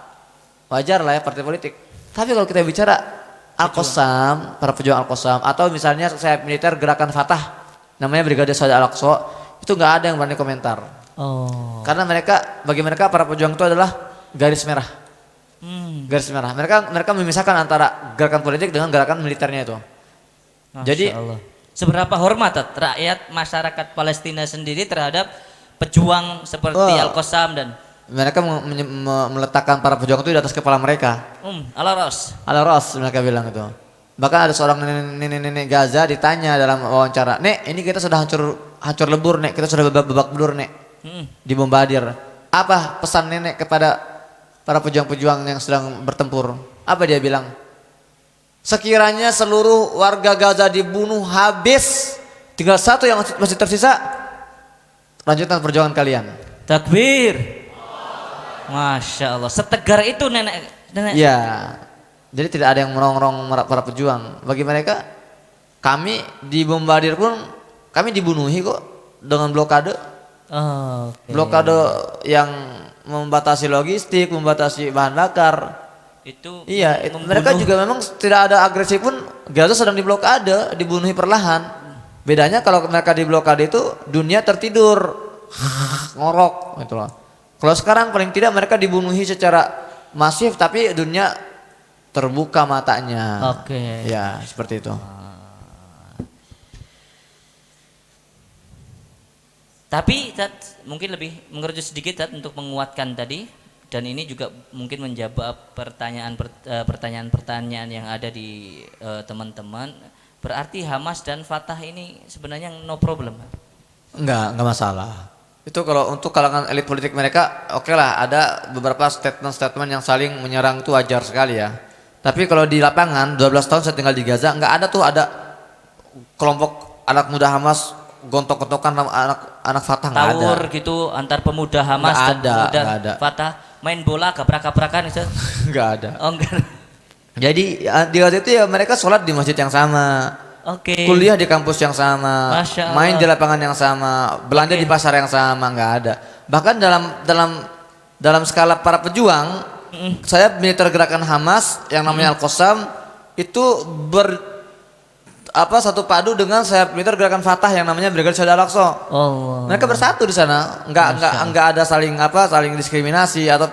Wajar lah ya partai politik. Tapi kalau kita bicara Al-Qassam, para pejuang Al-Qassam atau misalnya sayap militer gerakan Fatah namanya Brigade Syuhada Al-Aqsa, itu nggak ada yang berani komentar. Karena bagi mereka para pejuang itu adalah garis merah. Garis merah. Mereka memisahkan antara gerakan politik dengan gerakan militernya itu. Jadi seberapa hormat rakyat masyarakat Palestina sendiri terhadap pejuang seperti Al-Qassam dan mereka meletakkan para pejuang itu di atas kepala mereka. Ala ras mereka bilang itu. Bahkan ada seorang nenek Gaza ditanya dalam wawancara, "Nek, ini kita sudah hancur lebur, Nek. Kita sudah babak belur, Nek. Dibombardir. Apa pesan nenek kepada para pejuang-pejuang yang sedang bertempur?" Apa dia bilang? "Sekiranya seluruh warga Gaza dibunuh habis, tinggal satu yang masih tersisa, lanjutkan perjuangan kalian." Takbir. Masya Allah, setegar itu nenek. Ya, jadi tidak ada yang merongrong para pejuang. Bagi mereka, kami dibombardir pun, kami dibunuhi kok dengan blokade. Blokade yang membatasi logistik, membatasi bahan bakar. Mereka juga memang tidak ada agresi pun. Gaza sedang diblokade, dibunuhi perlahan. Bedanya kalau mereka diblokade itu dunia tertidur, ngorok gitu loh. Kalau sekarang paling tidak mereka dibunuhi secara masif tapi dunia terbuka matanya. Ya, seperti itu. Tapi mungkin lebih mengerucut sedikit untuk menguatkan tadi, dan ini juga mungkin menjawab pertanyaan-pertanyaan yang ada di teman-teman. Berarti Hamas dan Fatah ini sebenarnya no problem? Enggak masalah. Itu kalau untuk kalangan elit politik mereka oke lah, ada beberapa statement yang saling menyerang itu wajar sekali ya. Tapi kalau di lapangan 12 tahun saya tinggal di Gaza, enggak ada tuh ada kelompok anak muda Hamas gontok-gontokan sama anak Fatah nggak ada. Tawur gitu antar pemuda Hamas Nggak dan ada, pemuda nggak ada. Fatah main bola gabrak-gabrakan itu. Nggak ada. Oh enggak. Jadi di Gaza itu ya mereka sholat di masjid yang sama, Oke. kuliah di kampus yang sama, Masya main Allah. di lapangan yang sama, belanja di pasar yang sama, nggak ada. Bahkan dalam skala para pejuang, saya militer gerakan Hamas yang namanya Al-Qassam itu satu padu dengan saya militer gerakan Fatah yang namanya Brigade Syuhada Al-Aqsa. Allah. Mereka bersatu di sana, nggak ada saling diskriminasi atau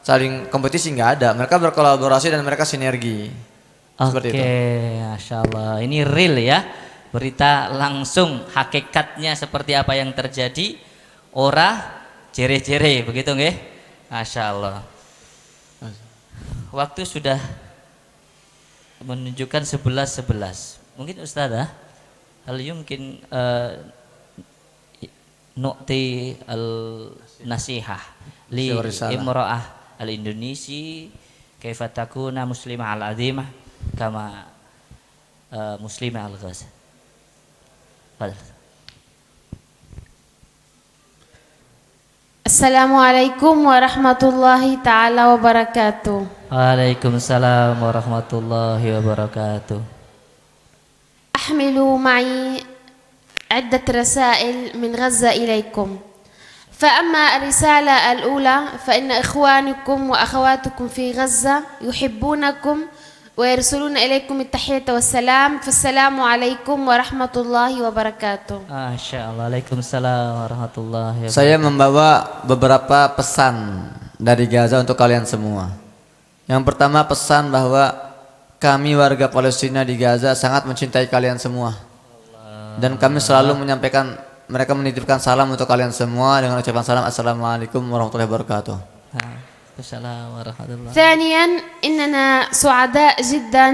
saling kompetisi, nggak ada. Mereka berkolaborasi dan mereka sinergi. Seperti Oke, itu. Masya Allah. Ini real ya. Berita langsung hakikatnya seperti apa yang terjadi. Ora jere-jere begitu nggih? Masya Allah. Waktu sudah menunjukkan 11:11. Mungkin Ustazah hal yumkin nu'ti al-nasihah li Risalah. imra'ah al-Indonesi kaifa takuna muslimah al-azimah kama muslimah al-Ghaza. Fadhal. Assalamualaikum warahmatullahi taala wabarakatuh. Waalaikumsalam warahmatullahi wabarakatuh. أحمل معي عدة رسائل من غزة إليكم. فأما الرسالة الأولى فإن إخوانكم وأخواتكم في غزة يحبونكم ويرسلون إليكم التحية والسلام. فالسلام عليكم ورحمة الله وبركاته. Masya Allah. Waalaikumsalam warahmatullahi wabarakatuh. Saya membawa beberapa pesan dari Gaza untuk kalian semua. Yang pertama, pesan bahwa kami warga Palestina di Gaza sangat mencintai kalian semua. Dan kami selalu menyampaikan, mereka menitipkan salam untuk kalian semua dengan ucapan salam Assalamualaikum warahmatullahi wabarakatuh. Assalamualaikum warahmatullahi wabarakatuh. ثانيا إننا سعداء جدا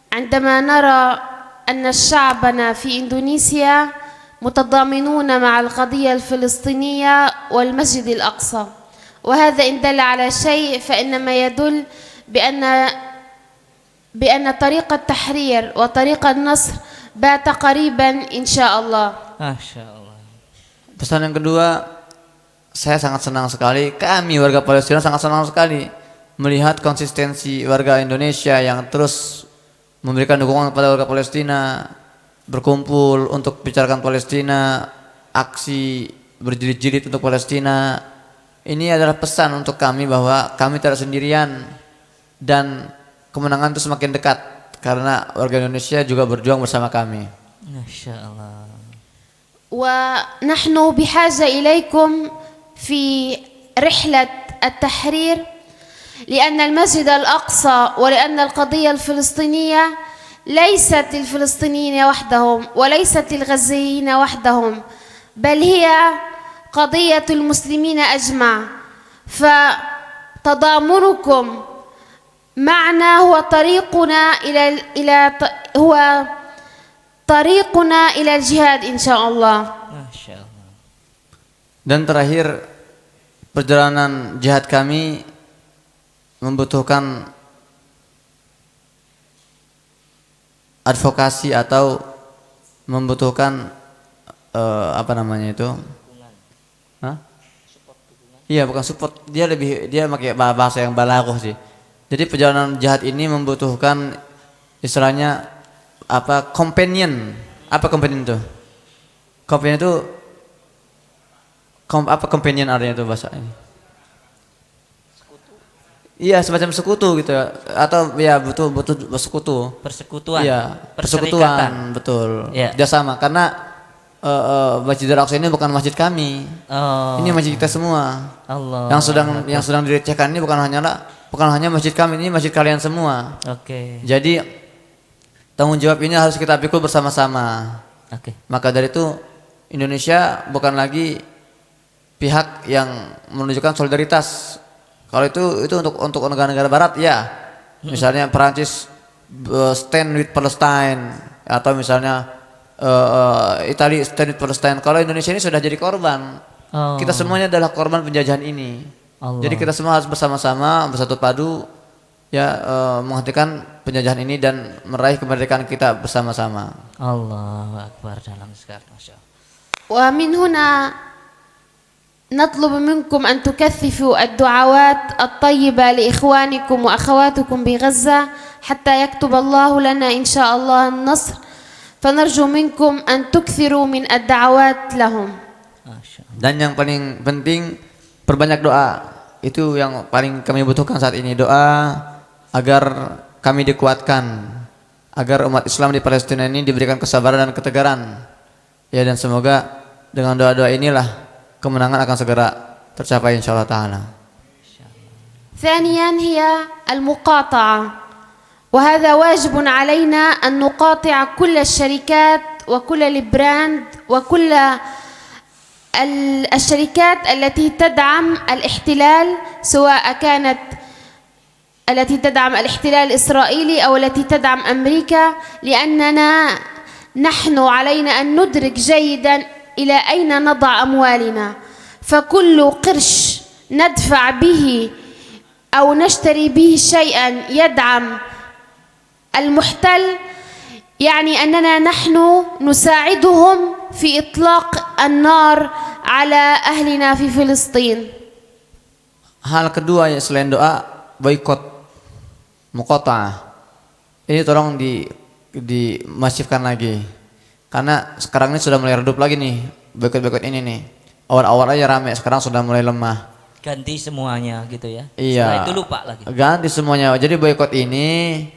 عندما نرى أن شعبنا في إندونيسيا متضامنون مع القضية الفلسطينية والمسجد الأقصى، وهذا إن دل على شيء فإنما يدل بأن طريق التحرير وطريق النصر بات قريبا إن شاء الله. Masya Allah. Pesan yang kedua, saya sangat senang sekali, kami warga Palestina sangat senang sekali melihat konsistensi warga Indonesia yang terus memberikan dukungan kepada warga Palestina, berkumpul untuk bicarakan Palestina, aksi berjilid-jilid untuk Palestina. Ini adalah pesan untuk kami bahwa kami tidak sendirian dan kemenangan itu semakin dekat karena warga Indonesia juga berjuang bersama kami. Masya Allah. ونحن بحاجة إليكم في رحلة التحرير لأن المسجد الأقصى ولأن القضية الفلسطينية ليست الفلسطينيين وحدهم وليست الغزيين وحدهم، بل هي قضية المسلمين أجمع. فتضامنكم معنا هو طريقنا إلى الجهاد إن شاء الله. Masya Allah. Dan terakhir, perjalanan jihad kami membutuhkan advokasi atau membutuhkan apa namanya itu? Hah? Iya, bukan support. Dia pakai bahasa yang balaghah sih. Jadi perjalanan jihad ini membutuhkan istilahnya apa? Companion. Apa companion itu? Companion itu apa companion artinya itu bahasa ini? Iya, semacam sekutu gitu ya. Atau ya betul sekutu. Persekutuan. Iya, Perserikatan. persekutuan, betul. Iya. Kerjasama karena Masjidil Aqsa ini bukan masjid kami. Oh. Ini masjid kita semua. Allah. Yang sedang direcehkan ini bukan hanya masjid kami, ini masjid kalian semua. Oke. Jadi tanggung jawab ini harus kita pikul bersama-sama. Oke. Maka dari itu Indonesia bukan lagi pihak yang menunjukkan solidaritas. Kalau itu untuk negara-negara barat ya. Misalnya Perancis stand with Palestine atau misalnya Italia stand with Palestine. Kalau Indonesia ini sudah jadi korban. Oh. Kita semuanya adalah korban penjajahan ini. Allah. Jadi kita semua harus bersama-sama bersatu padu menghentikan penjajahan ini dan meraih kemerdekaan kita bersama-sama. Allahu Akbar dalam sekali, Masya Allah. ومن هنا نطلب منكم أن تكثفوا الدعوات الطيبة لإخوانكم وأخواتكم بغزة حتى يكتب الله لنا إن شاء الله النصر فنرجو منكم أن تكثروا من الدعوات لهم. Dan yang paling penting perbanyak doa. Itu yang paling kami butuhkan saat ini, doa agar kami dikuatkan, agar umat Islam di Palestina ini diberikan kesabaran dan ketegaran. Ya, dan semoga dengan doa-doa inilah kemenangan akan segera tercapai insyaallah taala. ثانيا هي المقاطعة وهذا واجب علينا أن نقاطع كل الشركات وكل البراند وكل الشركات التي تدعم الاحتلال سواء كانت التي تدعم الاحتلال الإسرائيلي أو التي تدعم أمريكا لأننا نحن علينا أن ندرك جيدا إلى أين نضع أموالنا فكل قرش ندفع به أو نشتري به شيئا يدعم المحتل يعني أننا نحن نساعدهم في إطلاق النار على أهلنا في فلسطين. Hal kedua ya selain doa, boikot, muqatta'ah. Ini tolong dimasifkan lagi. Karena sekarang ini sudah mulai redup lagi nih, boikot-boikot ini nih. Awal-awal aja rame, sekarang sudah mulai lemah. Ganti semuanya gitu ya. Iya. Setelah itu lupa lagi. Ganti semuanya. Jadi boikot ini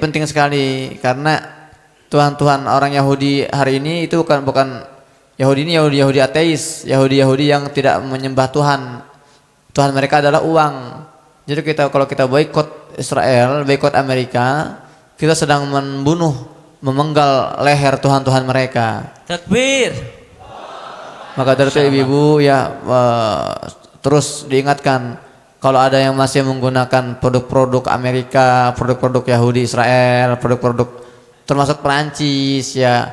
penting sekali karena Tuhan orang Yahudi hari ini itu bukan Yahudi ini Yahudi ateis, Yahudi yang tidak menyembah Tuhan. Tuhan mereka adalah uang. Jadi kalau kita boikot Israel, boikot Amerika, kita sedang memenggal leher Tuhan mereka. Takbir. Maka dari itu ibu-ibu ya terus diingatkan kalau ada yang masih menggunakan produk-produk Amerika, produk-produk Yahudi Israel, produk-produk termasuk Perancis ya,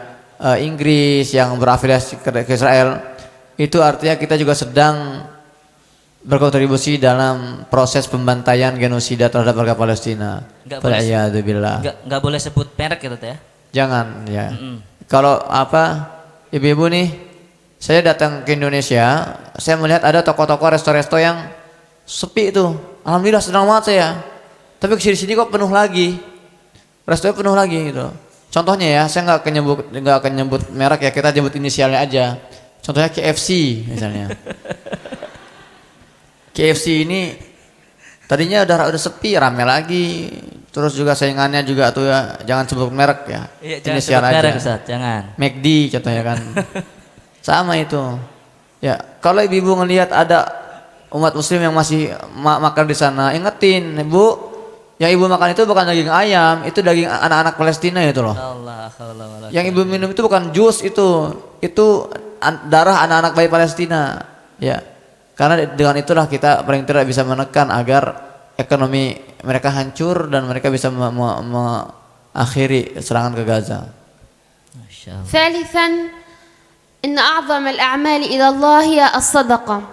Inggris yang berafiliasi ke Israel, itu artinya kita juga sedang berkontribusi dalam proses pembantaian genosida terhadap warga Palestina. Nggak boleh sebut merek gitu ya. Jangan ya. Kalau ibu-ibu nih, saya datang ke Indonesia, saya melihat ada toko-toko resto-resto yang sepi itu. Alhamdulillah senang banget saya. Tapi kesini-sini kok penuh lagi. Restonya penuh lagi gitu. Contohnya ya, saya nggak akan nyebut merek ya, kita nyebut inisialnya aja. Contohnya KFC misalnya. KFC ini tadinya udah sepi, rame lagi. Terus juga saingannya juga tuh ya, jangan sebut merek ya. Iya, jangan inisial sebut aja. merek Ustaz, jangan. McD contohnya kan. Sama itu. Ya, kalau ibu ngelihat ada umat muslim yang masih makan di sana, ingetin, Ibu, yang ibu makan itu bukan daging ayam, itu daging anak-anak Palestina itu loh. Yang ibu minum itu bukan jus, itu darah anak-anak bayi Palestina. Ya, karena dengan itulah kita paling tidak bisa menekan agar ekonomi mereka hancur dan mereka bisa mengakhiri serangan ke Gaza. ثالثا إن أعظم الأعمال إلى الله هي الصدقة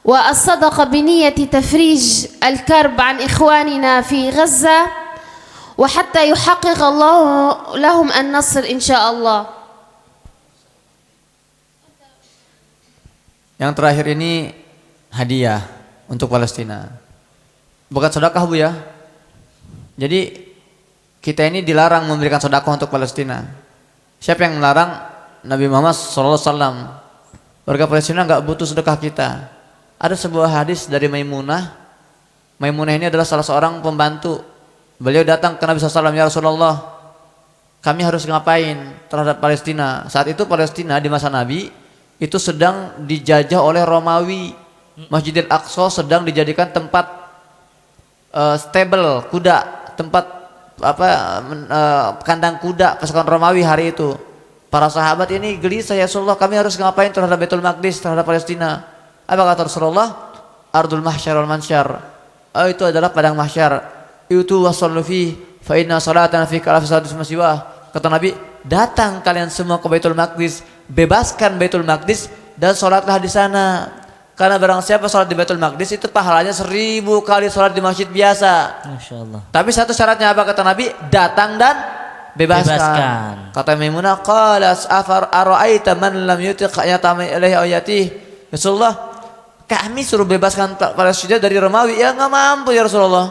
والصدقة بنية تفريج الكرب عن إخواننا في غزة وحتى يحقق الله لهم النصر إن شاء الله. Yang terakhir ini hadiah untuk Palestina. Bukan sedekah Bu ya. Jadi kita ini dilarang memberikan sedekah untuk Palestina. Siapa yang melarang? Nabi Muhammad SAW. Warga Palestina nggak butuh sedekah kita. Ada sebuah hadis dari Maimunah. Maimunah ini adalah salah seorang pembantu. Beliau datang ke Nabi SAW, ya Rasulullah, kami harus ngapain terhadap Palestina? Saat itu Palestina di masa Nabi itu sedang dijajah oleh Romawi. Masjidil Aqsa sedang dijadikan tempat stable kuda, tempat kandang kuda pasukan Romawi hari itu. Para sahabat ini gelisah, ya Rasulullah, kami harus ngapain terhadap Baitul Maqdis, terhadap Palestina? Apa kata Rasulullah? Ardul mahsyar wal mansyar. Itu adalah padang mahsyar. Itu wasallu fi fa inna salatan fi kalaf salatis masiwah. Kata Nabi, datang kalian semua ke Baitul Maqdis, bebaskan Baitul Maqdis dan salatlah di sana. Karena barang siapa sholat di Baitul Maqdis itu pahalanya 1000 kali sholat di masjid biasa. Masya Allah. Tapi satu syaratnya apa kata Nabi? Datang dan bebaskan. Kata Maimunah, qala afar ara'aita man lam yutiq yatama ilaihi ayati. Rasulullah, kami suruh bebaskan Palestina dari Romawi, ya nggak mampu ya Rasulullah.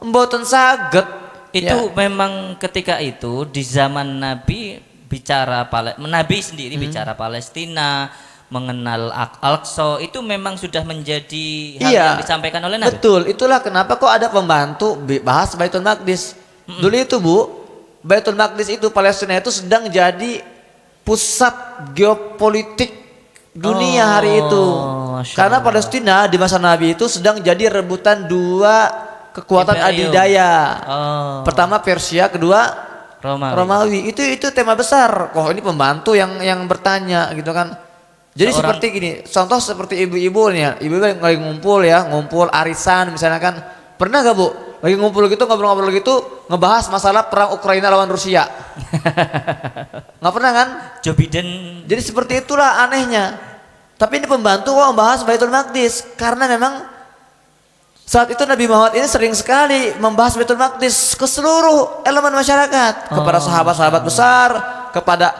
Mboten saged. Itu memang ketika itu di zaman Nabi bicara Nabi sendiri bicara Palestina, mengenal Al-Aqsa, itu memang sudah menjadi hal yang disampaikan oleh Nabi. Betul, itulah kenapa kok ada pembantu bahas Baitul Maqdis. Dulu itu Bu, Baitul Maqdis itu Palestina itu sedang jadi pusat geopolitik dunia hari itu. Karena Palestina di masa Nabi itu sedang jadi rebutan dua kekuatan adidaya. Pertama Persia, kedua Romawi. Itu tema besar. Kok ini pembantu yang bertanya gitu kan. Jadi seperti gini, contoh seperti ibu-ibu nih ya, ibu-ibu lagi ngumpul arisan misalnya kan, pernah gak Bu, lagi ngumpul gitu ngobrol-ngobrol gitu ngebahas masalah perang Ukraina lawan Rusia, nggak pernah kan? Joe Biden. Jadi seperti itulah anehnya. Tapi ini pembantu kok membahas Baitul Maqdis, karena memang saat itu Nabi Muhammad ini sering sekali membahas Baitul Maqdis ke seluruh elemen masyarakat, kepada sahabat-sahabat besar, kepada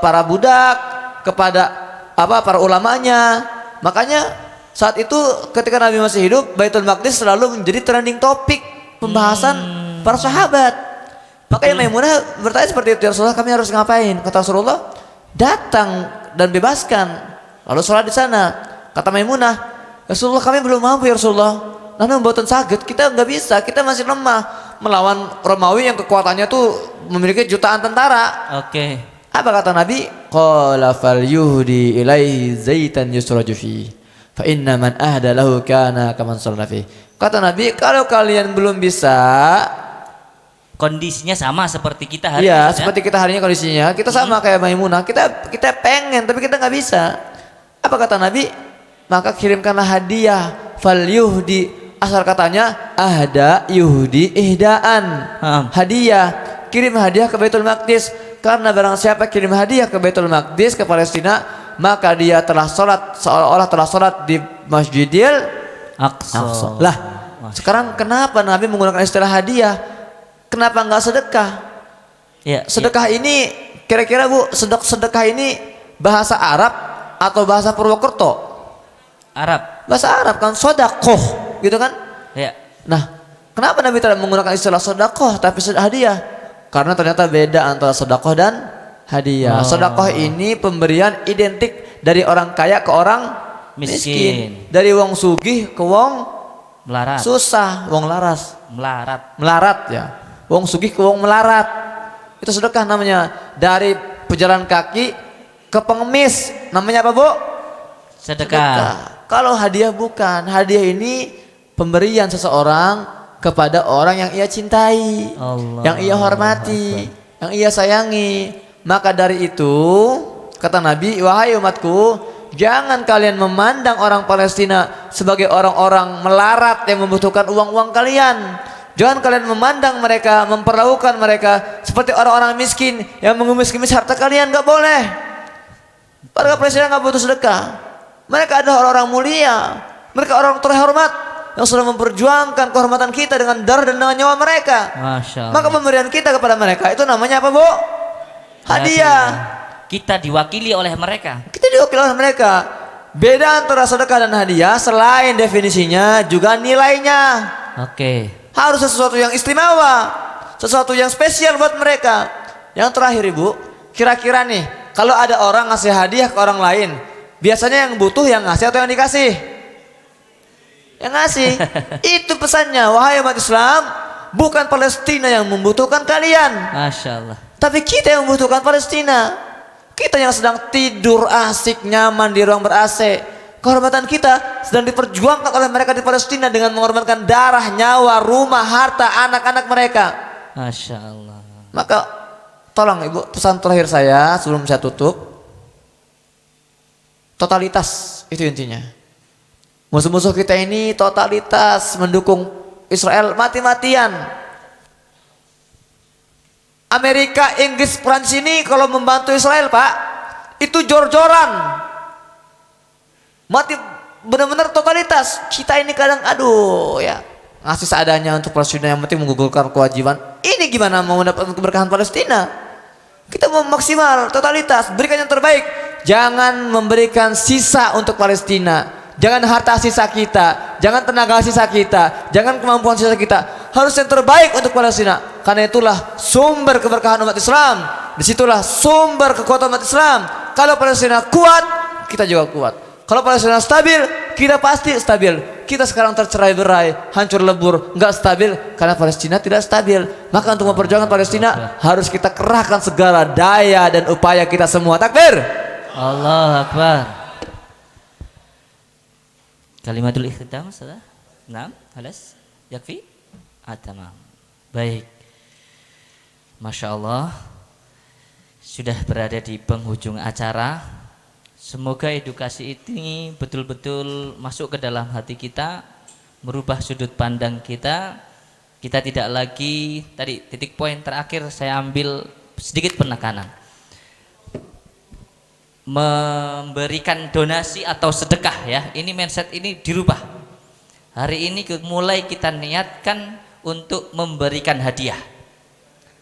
para budak, kepada para ulamanya. Makanya saat itu ketika Nabi masih hidup, Baitul Maqdis selalu menjadi trending topik pembahasan para sahabat. Makanya Maimunah bertanya seperti itu, ya Rasulullah, kami harus ngapain? Kata Rasulullah, datang dan bebaskan, lalu sholat di sana. Kata Maimunah, Rasulullah, kami belum mampu ya Rasulullah, karena membuatan saged, kita nggak bisa, kita masih lemah melawan Romawi yang kekuatannya tuh memiliki jutaan tentara. Apa kata Nabi? Qala falyuhdi ilaihi zaitan yusraju fi fa inna man ahda lahu kana kaman sallana fi. Kata Nabi, kalau kalian belum bisa, kondisinya sama seperti kita hari ini. Iya, seperti kita hari ini kondisinya, kita sama kayak Maimunah. Kita pengen tapi kita nggak bisa. Apa kata Nabi? Maka kirimkanlah hadiah. Falyuhdi, asal katanya ahda yuhdi ihdaan. Hadiah, kirim hadiah ke Baitul Maqdis. Karena barang siapa kirim hadiah ke Baitul Maqdis, ke Palestina, maka dia telah sholat seolah-olah telah sholat di Masjidil Aqsa. Lah, sekarang kenapa Nabi menggunakan istilah hadiah? Kenapa enggak sedekah? Sedekah ini kira-kira Bu, sedekah ini bahasa Arab atau bahasa Purwokerto? Arab. Bahasa Arab kan, sodakoh gitu kan? Nah, kenapa Nabi tidak menggunakan istilah sodakoh tapi hadiah? Karena ternyata beda antara sedekah dan hadiah. Sedekah ini pemberian identik dari orang kaya ke orang miskin. Dari wong sugih ke wong melarat. Susah, wong laras. Melarat Ya. Wong sugih ke wong melarat. Itu sedekah namanya. Dari pejalan kaki ke pengemis, namanya apa Bu? Sedekah. Kalau hadiah bukan. Hadiah ini pemberian seseorang kepada orang yang ia cintai, yang ia hormati, yang ia sayangi. Maka dari itu kata Nabi, wahai umatku, jangan kalian memandang orang Palestina sebagai orang-orang melarat yang membutuhkan uang-uang kalian. Jangan kalian memandang mereka, memperlakukan mereka seperti orang-orang miskin yang mengemis-ngemis harta kalian. Gak boleh. Warga Palestina gak butuh sedekah. Mereka adalah orang-orang mulia, mereka orang terhormat yang sudah memperjuangkan kehormatan kita dengan darah dan dengan nyawa mereka. Maka pemberian kita kepada mereka itu namanya apa Bu? Hadiah. Kita diwakili oleh mereka. Beda antara sedekah dan hadiah, selain definisinya juga nilainya. Harus sesuatu yang istimewa, sesuatu yang spesial buat mereka. Yang terakhir Ibu, kira-kira nih, kalau ada orang ngasih hadiah ke orang lain, biasanya yang butuh yang ngasih atau yang dikasih? Yang ngasih. Itu pesannya, wahai umat Islam, bukan Palestina yang membutuhkan kalian, Masya Allah, tapi kita yang membutuhkan Palestina. Kita yang sedang tidur asik nyaman di ruang ber-AC, kehormatan kita sedang diperjuangkan oleh mereka di Palestina dengan mengorbankan darah, nyawa, rumah, harta, anak-anak mereka. Masya Allah. Maka tolong Ibu, pesan terakhir saya sebelum saya tutup, totalitas itu intinya. Musuh-musuh kita ini totalitas mendukung Israel mati-matian. Amerika, Inggris, Prancis ini kalau membantu Israel Pak, itu jor-joran. Mati benar-benar totalitas. Kita ini kadang aduh ya ngasih seadanya untuk Palestina, yang penting menggugurkan kewajiban. Ini gimana mau mendapatkan keberkahan Palestina? Kita mau maksimal totalitas, berikan yang terbaik. Jangan memberikan sisa untuk Palestina. Jangan harta sisa kita, jangan tenaga sisa kita, jangan kemampuan sisa kita. Harus yang terbaik untuk Palestina. Karena itulah sumber keberkahan umat Islam. Disitulah sumber kekuatan umat Islam. Kalau Palestina kuat, kita juga kuat. Kalau Palestina stabil, kita pasti stabil. Kita sekarang tercerai-berai, hancur lebur, nggak stabil karena Palestina tidak stabil. Maka untuk memperjuangkan Palestina harus kita kerahkan segala daya dan upaya kita semua. Takbir. Allah Akbar. Kalimatul ikhtitam sudah? Naam, halas? Yakfi? Tamam. Baik. Masya Allah. Sudah berada di penghujung acara. Semoga edukasi ini betul-betul masuk ke dalam hati kita, merubah sudut pandang kita. Kita tidak lagi, tadi titik poin terakhir saya ambil sedikit penekanan. Memberikan donasi atau sedekah ya, ini mindset ini dirubah. Hari ini mulai kita niatkan untuk memberikan hadiah.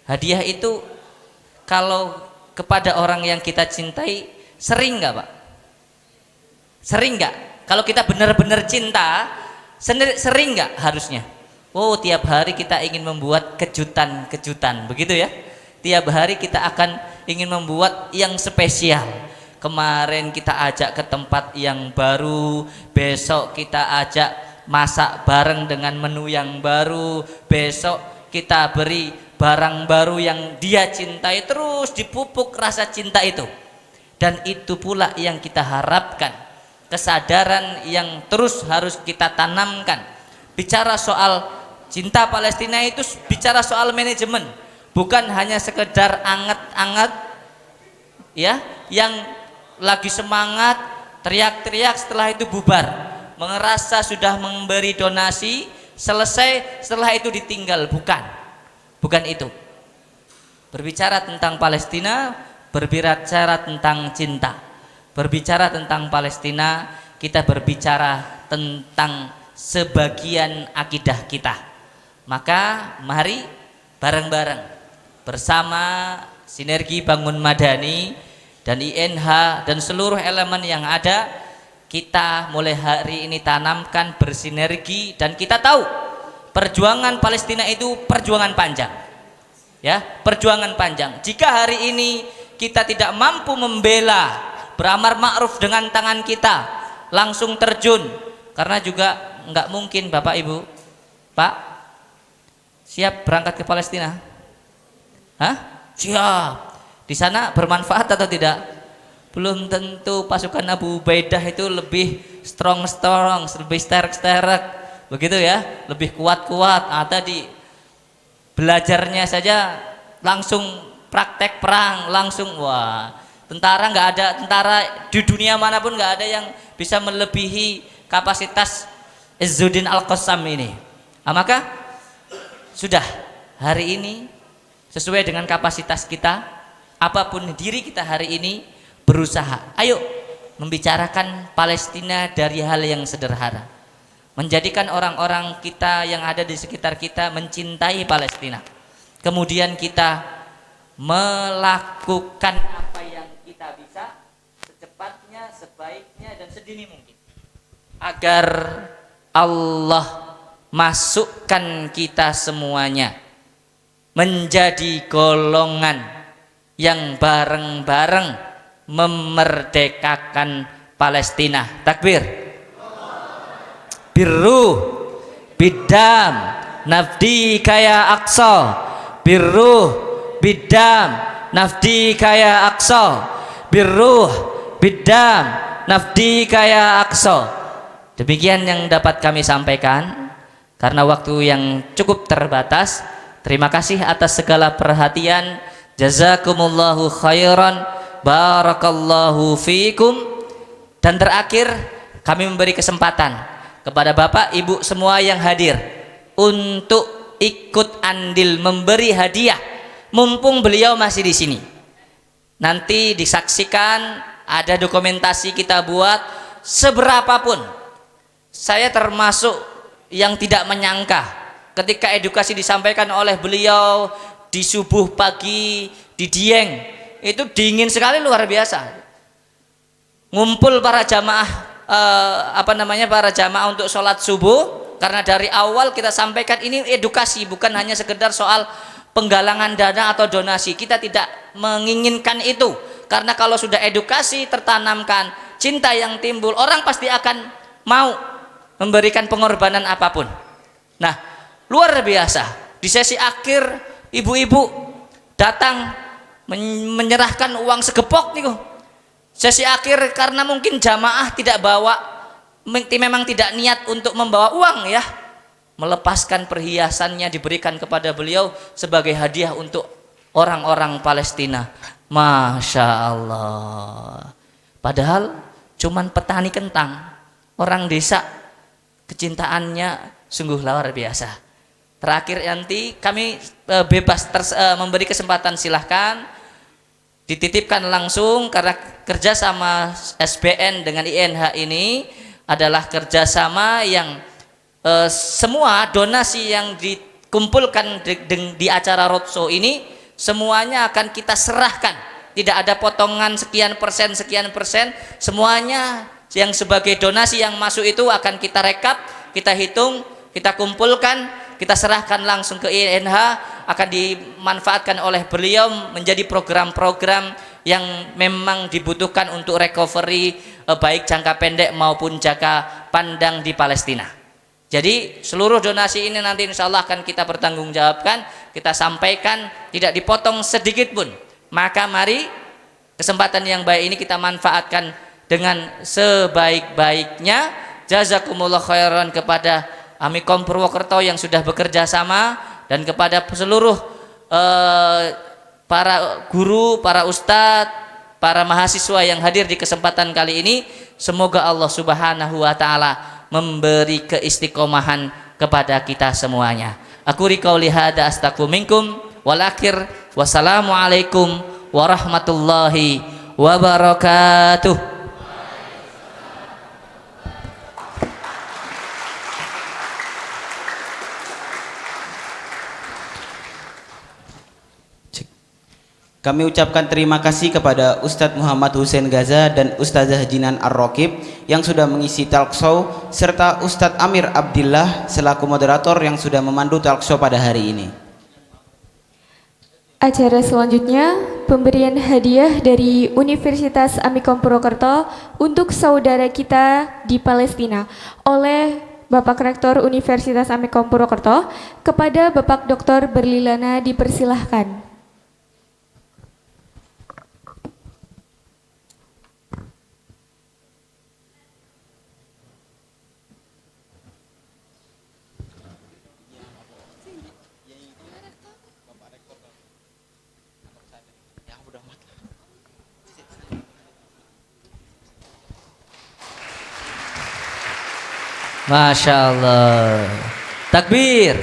Hadiah itu kalau kepada orang yang kita cintai, sering nggak Pak? Sering nggak? Kalau kita benar-benar cinta, sering nggak harusnya? Oh, tiap hari kita ingin membuat kejutan-kejutan, begitu ya? Tiap hari kita akan ingin membuat yang spesial. Kemarin kita ajak ke tempat yang baru, besok kita ajak masak bareng dengan menu yang baru, besok kita beri barang baru yang dia cintai, terus dipupuk rasa cinta itu. Dan itu pula yang kita harapkan, kesadaran yang terus harus kita tanamkan. Bicara soal cinta Palestina itu bicara soal manajemen, bukan hanya sekedar anget-anget ya, yang lagi semangat teriak-teriak setelah itu bubar, merasa sudah memberi donasi selesai setelah itu ditinggal. Bukan itu. Berbicara tentang Palestina, berbicara tentang cinta, berbicara tentang Palestina, kita berbicara tentang sebagian akidah kita. Maka mari bareng-bareng bersama Sinergi Bangun Madani dan INH dan seluruh elemen yang ada, kita mulai hari ini tanamkan bersinergi. Dan kita tahu perjuangan Palestina itu perjuangan panjang ya, perjuangan panjang. Jika hari ini kita tidak mampu membela, beramar ma'ruf dengan tangan kita, langsung terjun, karena juga nggak mungkin Bapak Ibu, Pak, siap berangkat ke Palestina? Hah? Siap. Di sana bermanfaat atau tidak? Belum tentu. Pasukan Abu Ubaidah itu lebih strong, lebih sterek, begitu ya, lebih kuat. Tadi belajarnya saja langsung praktek perang langsung, wah, tentara nggak ada, tentara di dunia manapun nggak ada yang bisa melebihi kapasitas Izzuddin Al-Qassam ini. Maka sudah hari ini sesuai dengan kapasitas kita, apapun diri kita hari ini berusaha, ayo membicarakan Palestina dari hal yang sederhana, menjadikan orang-orang kita yang ada di sekitar kita mencintai Palestina, kemudian kita melakukan apa yang kita bisa secepatnya, sebaiknya dan sedini mungkin, agar Allah masukkan kita semuanya menjadi golongan yang bareng-bareng memerdekakan Palestina. Takbir. Birru bidam nafdi kaya Aqsa, birru bidam nafdi kaya Aqsa, birruh bidam nafdi kaya Aqsa. Demikian yang dapat kami sampaikan karena waktu yang cukup terbatas. Terima kasih atas segala perhatian. Jazakumullahu khairan, barakallahu fiikum. Dan terakhir kami memberi kesempatan kepada Bapak Ibu semua yang hadir untuk ikut andil memberi hadiah. Mumpung beliau masih di sini, nanti disaksikan, ada dokumentasi kita buat seberapapun saya termasuk yang tidak menyangka ketika edukasi disampaikan oleh beliau di subuh pagi di Dieng, itu dingin sekali luar biasa. Ngumpul para jamaah para jamaah untuk sholat subuh, karena dari awal kita sampaikan ini edukasi, bukan hanya sekedar soal penggalangan dana atau donasi. Kita tidak menginginkan itu, karena kalau sudah edukasi tertanamkan cinta yang timbul, orang pasti akan mau memberikan pengorbanan apapun. Nah, luar biasa di sesi akhir ibu-ibu datang menyerahkan uang segepok nih. Sesi akhir karena mungkin jamaah tidak bawa, memang tidak niat untuk membawa uang ya, melepaskan perhiasannya diberikan kepada beliau sebagai hadiah untuk orang-orang Palestina. Masya Allah. Padahal cuman petani kentang, orang desa, kecintaannya sungguh luar biasa. Terakhir nanti kami bebas memberi kesempatan, silahkan dititipkan langsung, karena kerjasama SBN dengan INH ini adalah kerjasama yang semua donasi yang dikumpulkan di acara roadshow ini semuanya akan kita serahkan, tidak ada potongan sekian persen, semuanya yang sebagai donasi yang masuk itu akan kita rekap, kita hitung, kita kumpulkan, kita serahkan langsung ke INH, akan dimanfaatkan oleh beliau menjadi program-program yang memang dibutuhkan untuk recovery baik jangka pendek maupun jangka pandang di Palestina. Jadi seluruh donasi ini nanti insya Allah akan kita pertanggungjawabkan, kita sampaikan, tidak dipotong sedikit pun. Maka mari kesempatan yang baik ini kita manfaatkan dengan sebaik-baiknya. Jazakumullah khairan kepada Amikom Purwokerto yang sudah bekerja sama, dan kepada seluruh para guru, para ustadz, para mahasiswa yang hadir di kesempatan kali ini. Semoga Allah Subhanahu wa taala memberi keistiqomahan kepada kita semuanya. Aku qauli hada astaghfiru minkum wal akhir. Wassalamualaikum warahmatullahi wabarakatuh. Kami ucapkan terima kasih kepada Ustadz Muhammad Hussein Gaza dan Ustazah Jinan Ar-Raqib yang sudah mengisi talk show, serta Ustadz Amir Abdillah selaku moderator yang sudah memandu talk show pada hari ini. Acara selanjutnya, pemberian hadiah dari Universitas Amikom Purwokerto untuk saudara kita di Palestina oleh Bapak Rektor Universitas Amikom Purwokerto kepada Bapak Dr. Berlilana, dipersilahkan. Masya Allah. Takbir.